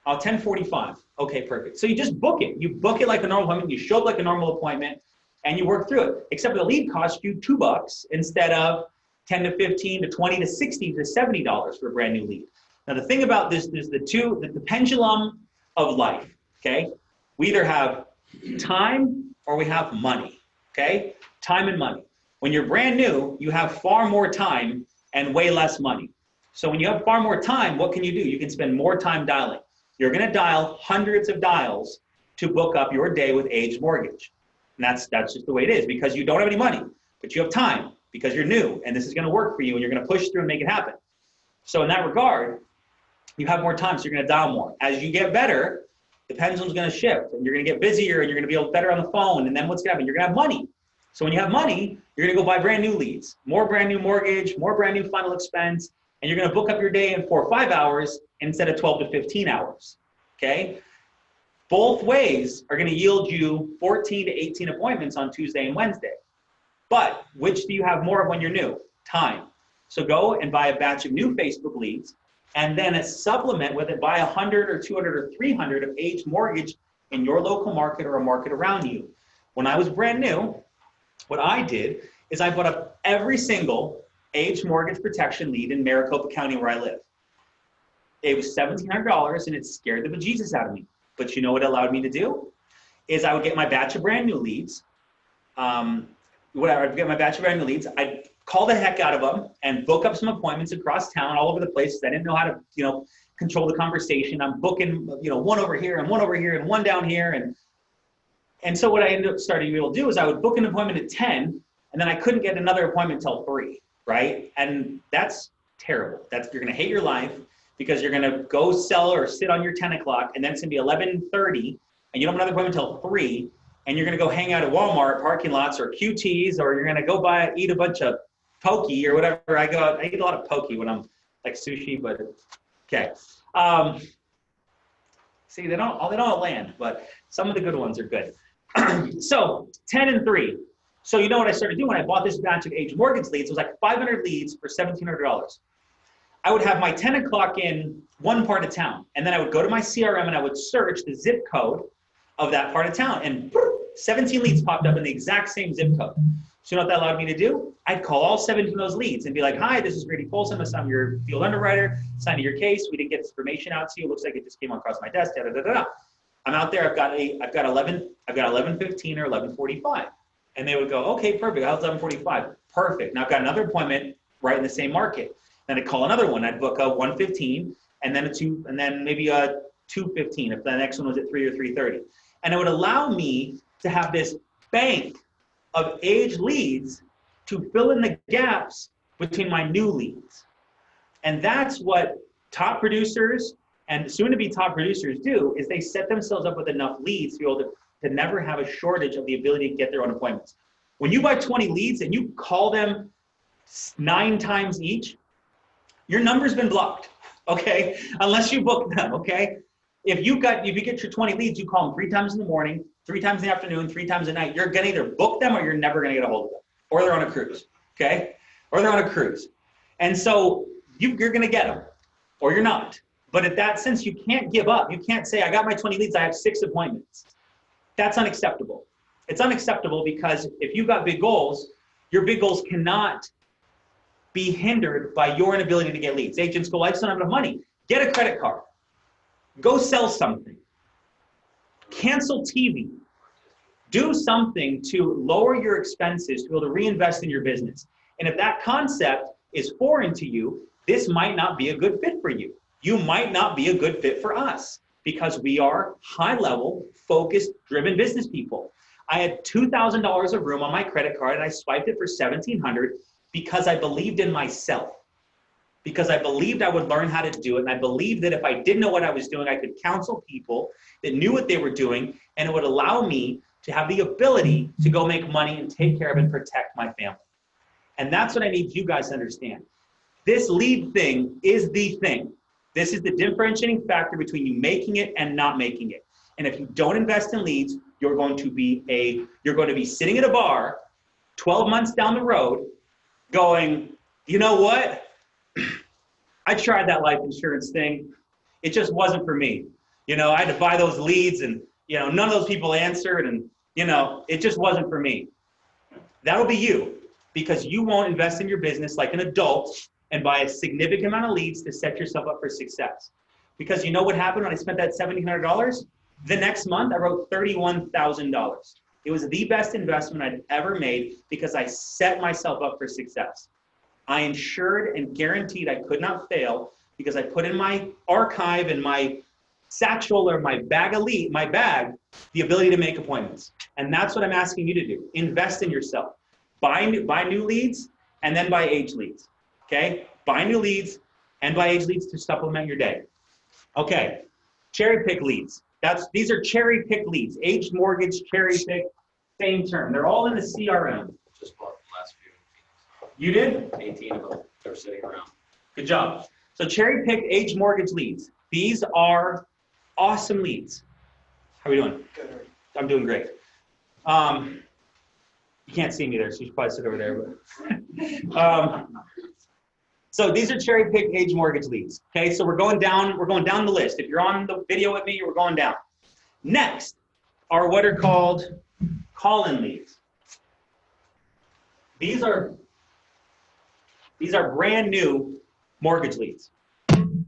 10:45. Okay, perfect. So you just book it. You book it like a normal appointment. You show up like a normal appointment, and you work through it. Except the lead costs you $2 instead of 10 to 15 to 20 to 60 to $70 for a brand new lead. Now the thing about this is the pendulum of life. Okay, we either have time or we have money. Okay, time and money. When you're brand new, you have far more time and way less money. So when you have far more time, what can you do? You can spend more time dialing. You're going to dial hundreds of dials to book up your day with Aged Mortgage. And that's just the way it is, because you don't have any money, but you have time because you're new, and this is going to work for you, and you're going to push through and make it happen. So in that regard, you have more time, so you're going to dial more. As you get better, the pendulum's going to shift, and you're going to get busier, and you're going to be better on the phone, and then what's going to happen? You're going to have money. So when you have money, you're going to go buy brand new leads, more brand new mortgage, more brand new final expense, and you're going to book up your day in 4 or 5 hours instead of 12 to 15 hours, okay? Both ways are going to yield you 14 to 18 appointments on Tuesday and Wednesday. But which do you have more of when you're new? Time. So go and buy a batch of new Facebook leads, and then supplement with it, buy 100 or 200 or 300 of Aged Mortgage in your local market or a market around you. When I was brand new, what I did is I put up every single Aged Mortgage protection lead in Maricopa County where I live. It was $1,700 and it scared the bejesus out of me. But you know what it allowed me to do? Is I would get my batch of brand new leads. I'd call the heck out of them and book up some appointments across town, all over the place. I didn't know how to, control the conversation. I'm booking, one over here and one over here and one down here. And so what I ended up starting to be able to do is I would book an appointment at 10, and then I couldn't get another appointment till 3, right? And that's terrible. You're going to hate your life because you're going to go sell or sit on your 10 o'clock, and then it's going to be 11:30, and you don't have another appointment till 3, and you're going to go hang out at Walmart parking lots or QTs, or you're going to go eat a bunch of poke or whatever. I eat a lot of poke when I'm like sushi, but okay. See, they don't all land, but some of the good ones are good. So 10 and 3. So you know what I started doing when I bought this batch of Aged Mortgage leads? It was like 500 leads for $1,700. I would have my 10 o'clock in one part of town, and then I would go to my CRM and I would search the zip code of that part of town, and 17 leads popped up in the exact same zip code. So you know what that allowed me to do? I'd call all 17 of those leads and be like, hi, this is Grady Folsom. I'm your field underwriter, signing your case. We didn't get this information out to you. It looks like it just came across my desk. Da, da, da, da. I'm out there. I've got 11:15 or 11:45, and they would go, okay, perfect. I was 11:45, perfect. Now I've got another appointment right in the same market. Then I'd call another one. I'd book a 1:15, and then a 2, and then maybe a 2:15 if the next one was at 3 or 3:30, and it would allow me to have this bank of aged leads to fill in the gaps between my new leads, and that's what top producers and soon-to-be top producers do, is they set themselves up with enough leads to be able to never have a shortage of the ability to get their own appointments. When you buy 20 leads and you call them 9 times each, your number's been blocked, okay? Unless you book them, okay? If you get your 20 leads, you call them 3 times in the morning, 3 times in the afternoon, 3 times at night. You're gonna either book them or you're never gonna get a hold of them. Or they're on a cruise, okay? Or they're on a cruise. And so you're gonna get them, or you're not. But in that sense, you can't give up. You can't say, I got my 20 leads, I have 6 appointments. That's unacceptable. It's unacceptable because if you've got big goals, your big goals cannot be hindered by your inability to get leads. Agents go, I just don't have enough money. Get a credit card. Go sell something. Cancel TV. Do something to lower your expenses to be able to reinvest in your business. And if that concept is foreign to you, this might not be a good fit for you. You might not be a good fit for us because we are high-level, focused, driven business people. I had $2,000 of room on my credit card and I swiped it for $1,700 because I believed in myself. Because I believed I would learn how to do it, and I believed that if I didn't know what I was doing, I could counsel people that knew what they were doing, and it would allow me to have the ability to go make money and take care of and protect my family. And that's what I need you guys to understand. This lead thing is the thing. This is the differentiating factor between you making it and not making it. And if you don't invest in leads, you're going to be sitting at a bar 12 months down the road going, you know what? I tried that life insurance thing. It just wasn't for me. You know, I had to buy those leads and, you know, none of those people answered and, you know, it just wasn't for me. That'll be you because you won't invest in your business like an adult and buy a significant amount of leads to set yourself up for success. Because you know what happened when I spent that $1,700? The next month, I wrote $31,000. It was the best investment I'd ever made because I set myself up for success. I ensured and guaranteed I could not fail because I put in my archive and my satchel or my bag the ability to make appointments. And that's what I'm asking you to do. Invest in yourself. Buy new leads and then buy age leads. Okay? Buy new leads and buy age leads to supplement your day. Okay. Cherry pick leads. These are cherry pick leads. Aged mortgage, cherry pick, same term. They're all in the CRM. Just bought the last few in Phoenix. You did? 18 of them. They're sitting around. Good job. So cherry pick age mortgage leads. These are awesome leads. How are we doing? Good. I'm doing great. You can't see me there, so you should probably sit over there. But so these are cherry pick age mortgage leads. Okay, so we're going down the list. If you're on the video with me, we're going down. Next are what are called call-in leads. These are brand new mortgage leads.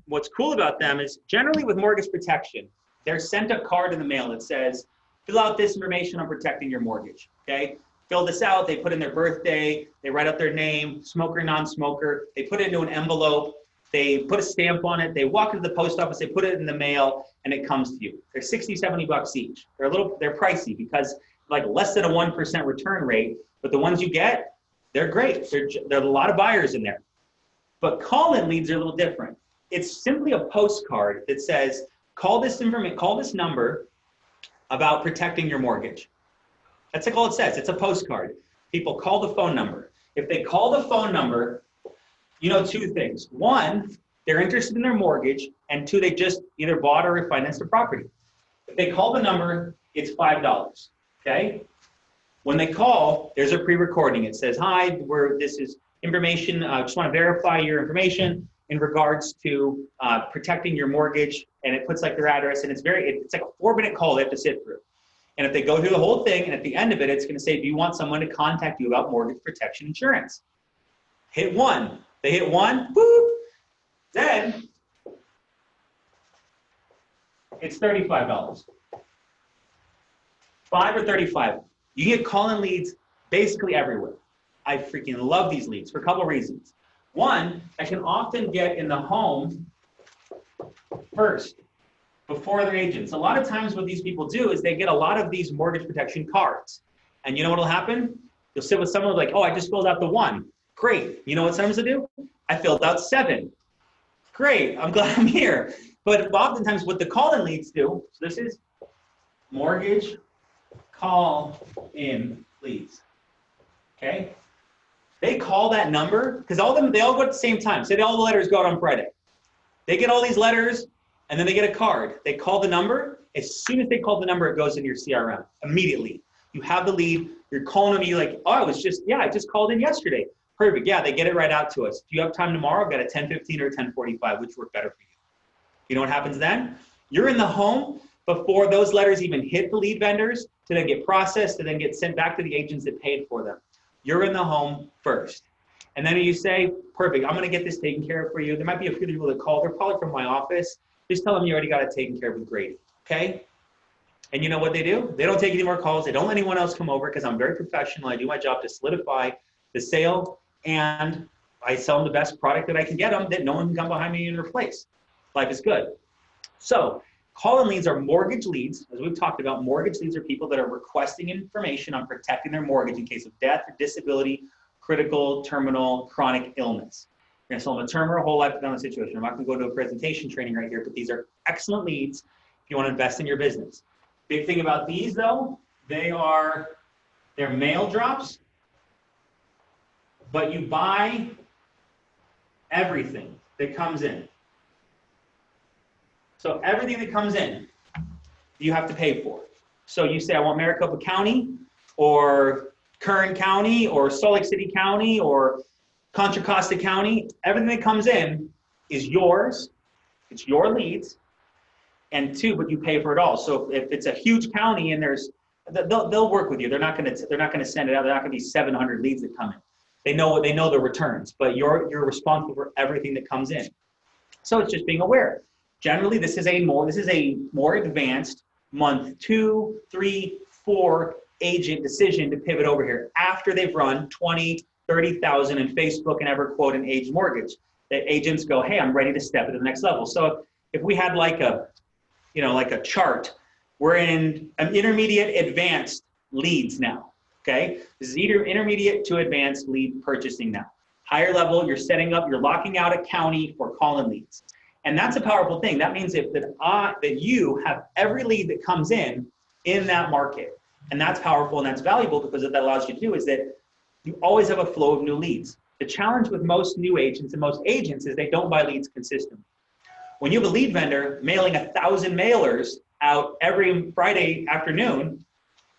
What's cool about them is generally with mortgage protection, they're sent a card in the mail that says, fill out this information on protecting your mortgage, okay? Fill this out, they put in their birthday, they write out their name, smoker, non-smoker, they put it into an envelope, they put a stamp on it, they walk into the post office, they put it in the mail, and it comes to you. They're 60, 70 bucks each. They're pricey because like less than a 1% return rate, but the ones you get, they're great. There are a lot of buyers in there. But call-in leads are a little different. It's simply a postcard that says, call this number about protecting your mortgage. That's like all it says. It's a postcard. People call the phone number. If they call the phone number, you know 2 things. 1, they're interested in their mortgage, and 2, they just either bought or refinanced a property. If they call the number, it's $5, okay? When they call, there's a pre-recording. It says, hi, this is information. I just want to verify your information in regards to protecting your mortgage, and it puts like their address, and it's like a 4-minute call they have to sit through. And if they go through the whole thing, and at the end of it, it's going to say, do you want someone to contact you about mortgage protection insurance? Hit 1. They hit 1, boop. Then it's $35. 5 or 35. You get call-in leads basically everywhere. I freaking love these leads for a couple of reasons. 1, I can often get in the home first, before their agents. A lot of times what these people do is they get a lot of these mortgage protection cards. And you know what will happen? You'll sit with someone like, oh, I just filled out the 1. Great. You know what sometimes I do? I filled out 7. Great. I'm glad I'm here. But oftentimes what the call-in leads do, so this is mortgage call-in leads. Okay? They call that number, because they all go at the same time. Say all the letters go out on Friday. They get all these letters, and then they get a card. They call the number. As soon as they call the number, it goes into your CRM immediately. You have the lead. You're calling them. You're like, oh, I just called in yesterday. Perfect. Yeah, they get it right out to us. Do you have time tomorrow? I've got a 10:15 or a 10:45, which work better for you. You know what happens then? You're in the home before those letters even hit the lead vendors to then get processed, to then get sent back to the agents that paid for them. You're in the home first. And then you say, perfect, I'm going to get this taken care of for you. There might be a few people that call. They're probably from my office. Just tell them you already got it taken care of with Grady, okay? And you know what they do? They don't take any more calls. They don't let anyone else come over because I'm very professional. I do my job to solidify the sale, and I sell them the best product that I can get them that no one can come behind me and replace. Life is good. So call-in leads are mortgage leads. As we've talked about, mortgage leads are people that are requesting information on protecting their mortgage in case of death or disability, critical, terminal, chronic illness. You're gonna sell them a term or a whole life dependent situation. I'm not gonna go to a presentation training right here, but these are excellent leads if you wanna invest in your business. Big thing about these though, they're mail drops, but you buy everything that comes in. So everything that comes in, you have to pay for. So you say, I want Maricopa County, or Kern County, or Salt Lake City County, or Contra Costa County. Everything that comes in is yours. It's your leads. And two, but you pay for it all. So if it's a huge county and they'll work with you. They're not gonna send it out. They're not gonna be 700 leads that come in. They know the returns, but you're responsible for everything that comes in. So it's just being aware. Generally, this is a more advanced month 2, 3, 4 agent decision to pivot over here after they've run 20, 30,000 in Facebook and EverQuote and Age Mortgage. The agents go, hey, I'm ready to step to the next level. So if we had like a chart, we're in an intermediate advanced leads now, okay? This is either intermediate to advanced lead purchasing now. Higher level, you're locking out a county for call-in leads. And that's a powerful thing. That means that you have every lead that comes in that market. And that's powerful and that's valuable because what that allows you to do is that you always have a flow of new leads. The challenge with most new agents and most agents is they don't buy leads consistently. When you have a lead vendor mailing 1,000 mailers out every Friday afternoon,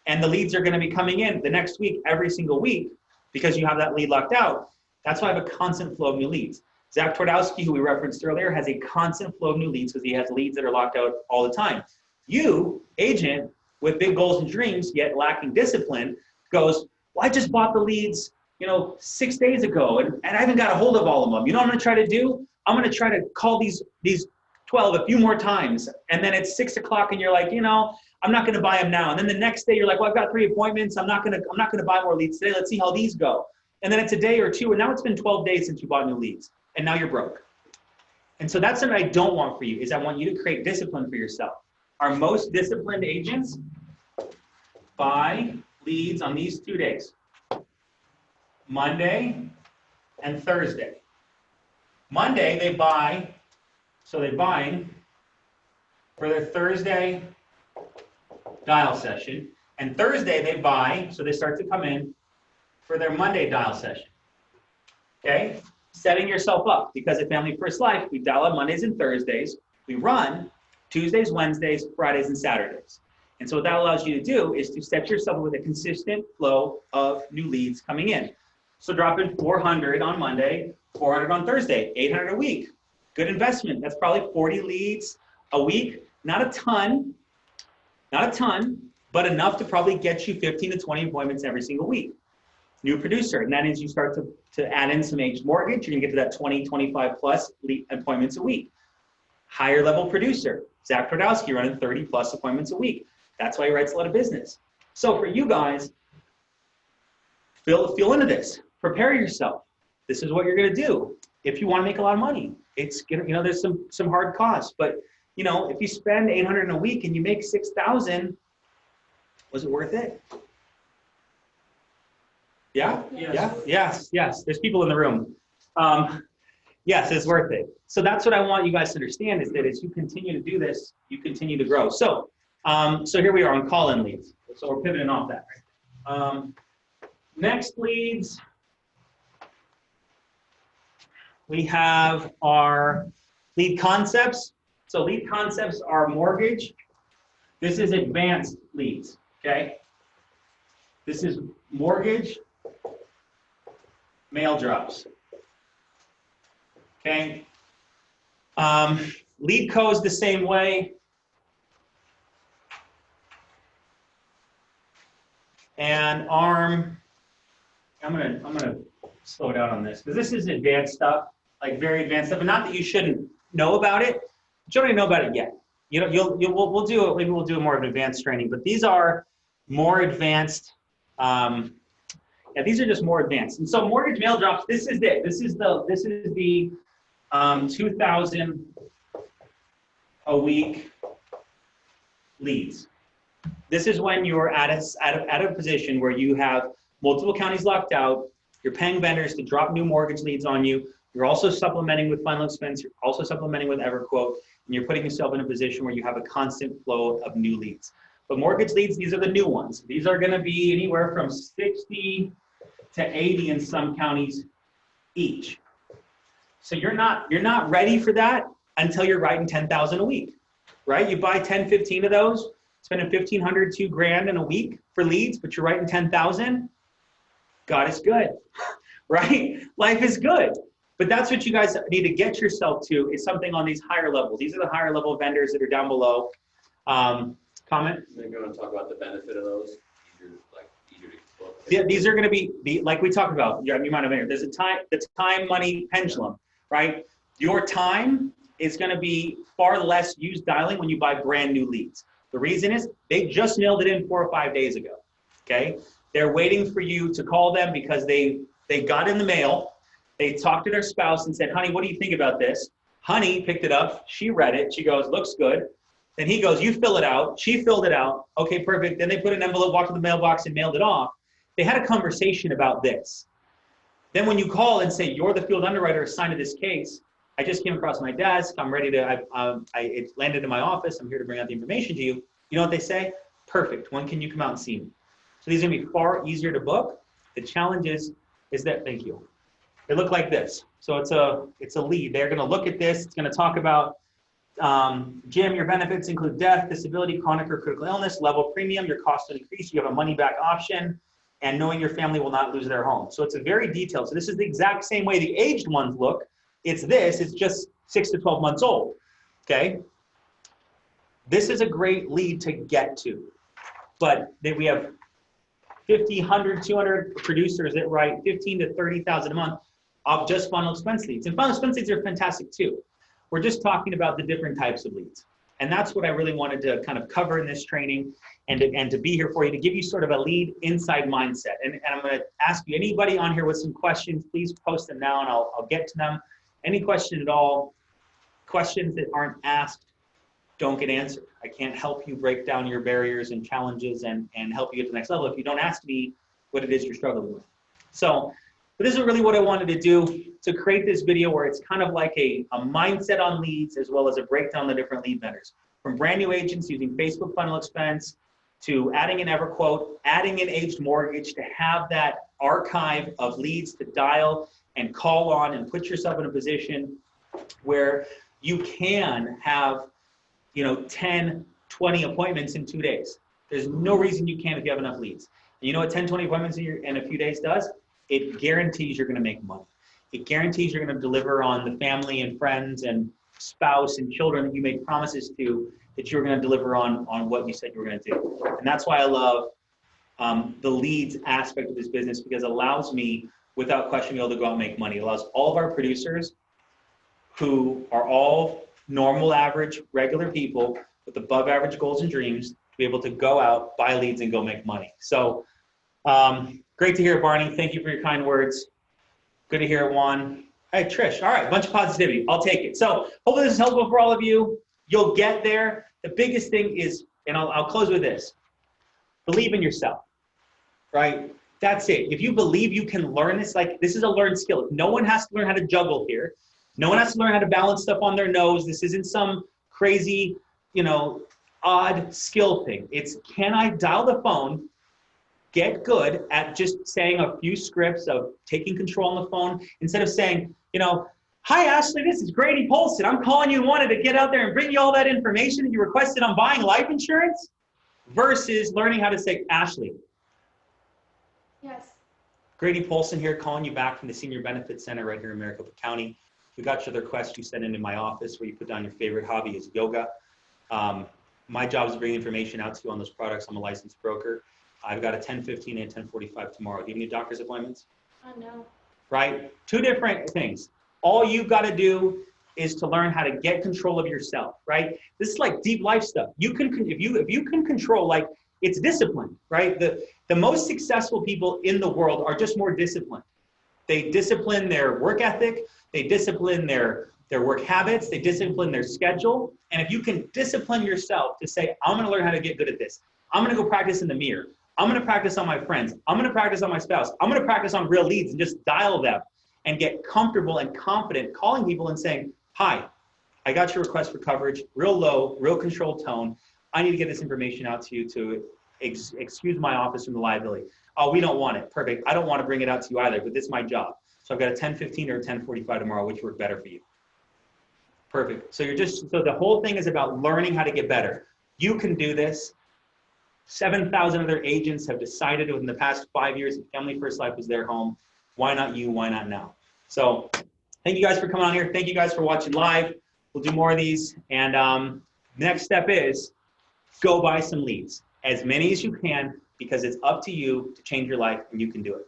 and the leads are going to be coming in the next week, every single week, because you have that lead locked out, that's why I have a constant flow of new leads. Zach Twardowski, who we referenced earlier, has a constant flow of new leads because he has leads that are locked out all the time. You, agent, with big goals and dreams, yet lacking discipline, goes, well, I just bought the leads, 6 days ago, and I haven't got a hold of all of them. You know what I'm gonna try to do? I'm gonna try to call these 12 a few more times, and then it's 6 o'clock, and you're like, I'm not gonna buy them now. And then the next day, you're like, well, I've got 3 appointments. I'm not gonna buy more leads today. Let's see how these go. And then it's a day or two, and now it's been 12 days since you bought new leads. And now you're broke. And so that's something I don't want for you, is I want you to create discipline for yourself. Our most disciplined agents buy leads on these 2 days, Monday and Thursday. Monday they buy, so they're buying for their Thursday dial session, and Thursday they buy, so they start to come in for their Monday dial session, okay? Setting yourself up, because at Family First Life, we dial on Mondays and Thursdays. We run Tuesdays, Wednesdays, Fridays, and Saturdays. And so what that allows you to do is to set yourself up with a consistent flow of new leads coming in. So drop in 400 on Monday, 400 on Thursday, 800 a week. Good investment. That's probably 40 leads a week. Not a ton, but enough to probably get you 15 to 20 appointments every single week. New producer, and that is you start to add in some Age Mortgage, you're gonna get to that 20, 25 plus appointments a week. Higher level producer, Zach Twardowski running 30 plus appointments a week. That's why he writes a lot of business. So for you guys, feel into this, prepare yourself. This is what you're gonna do. If you wanna make a lot of money, it's gonna, there's some hard costs, but if you spend 800 in a week and you make 6,000, was it worth it? Yeah? Yes. Yes. There's people in the room. Yes, it's worth it. So that's what I want you guys to understand, is that as you continue to do this, you continue to grow. So here we are on call-in leads. So we're pivoting off that. Right? Next leads, we have our Lead concepts. So lead concepts are mortgage. This is advanced leads, okay? This is mortgage, mail drops, okay? Lead co is the same way. And ARM, I'm gonna slow down on this because this is advanced stuff, like very advanced stuff, and not that you shouldn't know about it, but you don't even know about it yet. You know, we'll do it. Maybe we'll do more of an advanced training, but these are more advanced. Yeah, these are just more advanced. And so mortgage mail drops. This is it. This is the 2,000 a week leads. This is when you're at a position where you have multiple counties locked out. You're paying vendors to drop new mortgage leads on you. You're also supplementing with final expense. You're also supplementing with EverQuote, and you're putting yourself in a position where you have a constant flow of new leads. But mortgage leads, these are the new ones. These are going to be anywhere from 60 to 80 in some counties each. So you're not ready for that until you're writing 10,000 a week, right? You buy 10, 15 of those, spending $1,500, $2,000 in a week for leads, but you're writing 10,000. God is good, right? Life is good. But that's what you guys need to get yourself to, is something on these higher levels. These are the higher level vendors that are down below. Comment? Maybe you want to talk about the benefit of those. Easier to book. Yeah, these are going to be like we talked about. You might have heard. There's the time money pendulum, right? Your time is going to be far less used dialing when you buy brand new leads. The reason is they just mailed it in 4 or 5 days ago. Okay, they're waiting for you to call them because they got in the mail. They talked to their spouse and said, honey, what do you think about this? Honey picked it up. She read it. She goes, looks good. Then he goes, you fill it out. She filled it out. Okay, perfect. Then they put an envelope, walked to the mailbox, and mailed it off. They had a conversation about this. Then when you call and say, you're the field underwriter assigned to this case, I just came across my desk. I'm ready to, it landed in my office. I'm here to bring out the information to you. You know what they say? Perfect. When can you come out and see me? So these are going to be far easier to book. The challenge is that, thank you. They look like this. So it's a lead. They're going to look at this. It's going to talk about, Jim, your benefits include death, disability, chronic or critical illness, level premium, your cost will increase, you have a money back option, and knowing your family will not lose their home. So it's a very detailed. So this is the exact same way the aged ones look. It's just 6 to 12 months old, okay? This is a great lead to get to, but we have 50, 100, 200 producers that write 15 to 30,000 a month of just final expense leads. And final expense leads are fantastic too. We're just talking about the different types of leads. And that's what I really wanted to kind of cover in this training and to be here for you, to give you sort of a lead inside mindset. And I'm going to ask you, anybody on here with some questions, please post them now and I'll get to them. Any question at all, questions that aren't asked don't get answered. I can't help you break down your barriers and challenges and help you get to the next level if you don't ask me what it is you're struggling with. So, but this is really what I wanted to do, to create this video where it's kind of like a mindset on leads as well as a breakdown of the different lead vendors. From brand new agents using Facebook Final Expense to adding an EverQuote, adding an aged mortgage, to have that archive of leads to dial and call on and put yourself in a position where you can have 10, 20 appointments in 2 days. There's no reason you can't if you have enough leads. And you know what 10, 20 appointments in a few days does? It guarantees you're going to make money. It guarantees you're going to deliver on the family and friends and spouse and children that you made promises to, that you're going to deliver on what you said you were going to do. And that's why I love the leads aspect of this business, because it allows me, without question, to be able to go out and make money. It allows all of our producers, who are all normal, average, regular people with above average goals and dreams, to be able to go out, buy leads, and go make money. So great to hear, Barney. Thank you for your kind words. Good to hear, Juan. Hey, Trish. All right, bunch of positivity. I'll take it. So hopefully this is helpful for all of you. You'll get there. The biggest thing is, and I'll close with this, believe in yourself, right? That's it. If you believe you can learn this, like this is a learned skill. No one has to learn how to juggle here. No one has to learn how to balance stuff on their nose. This isn't some crazy, odd skill thing. It's, can I dial the phone, get good at just saying a few scripts of taking control on the phone, instead of saying, Hi, Ashley, this is Grady Polson. I'm calling you and wanted to get out there and bring you all that information that you requested on buying life insurance versus learning how to say, Ashley. Yes. Grady Polson here, calling you back from the Senior Benefits Center right here in Maricopa County. We got your request you sent into my office where you put down your favorite hobby is yoga. My job is to bring information out to you on those products. I'm a licensed broker. I've got a 10:15 and 10:45 tomorrow. Do you have any doctor's appointments? No. Right? Two different things. All you've got to do is to learn how to get control of yourself, right? This is like deep life stuff. You can, if you can control, like it's discipline, right? The most successful people in the world are just more disciplined. They discipline their work ethic. They discipline their work habits. They discipline their schedule. And if you can discipline yourself to say, I'm going to learn how to get good at this. I'm going to go practice in the mirror. I'm going to practice on my friends. I'm going to practice on my spouse. I'm going to practice on real leads and just dial them and get comfortable and confident calling people and saying, hi, I got your request for coverage, real low, real controlled tone. I need to get this information out to you to excuse my office from the liability. Oh, we don't want it. Perfect. I don't want to bring it out to you either, but this is my job. So I've got a 10:15 or a 10:45 tomorrow, which work better for you. Perfect. So so the whole thing is about learning how to get better. You can do this. 7,000 other agents have decided within the past 5 years that Family First Life was their home. Why not you? Why not now? So thank you guys for coming on here. Thank you guys for watching live. We'll do more of these. And the next step is go buy some leads, as many as you can, because it's up to you to change your life and you can do it.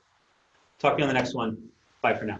Talk to you on the next one. Bye for now.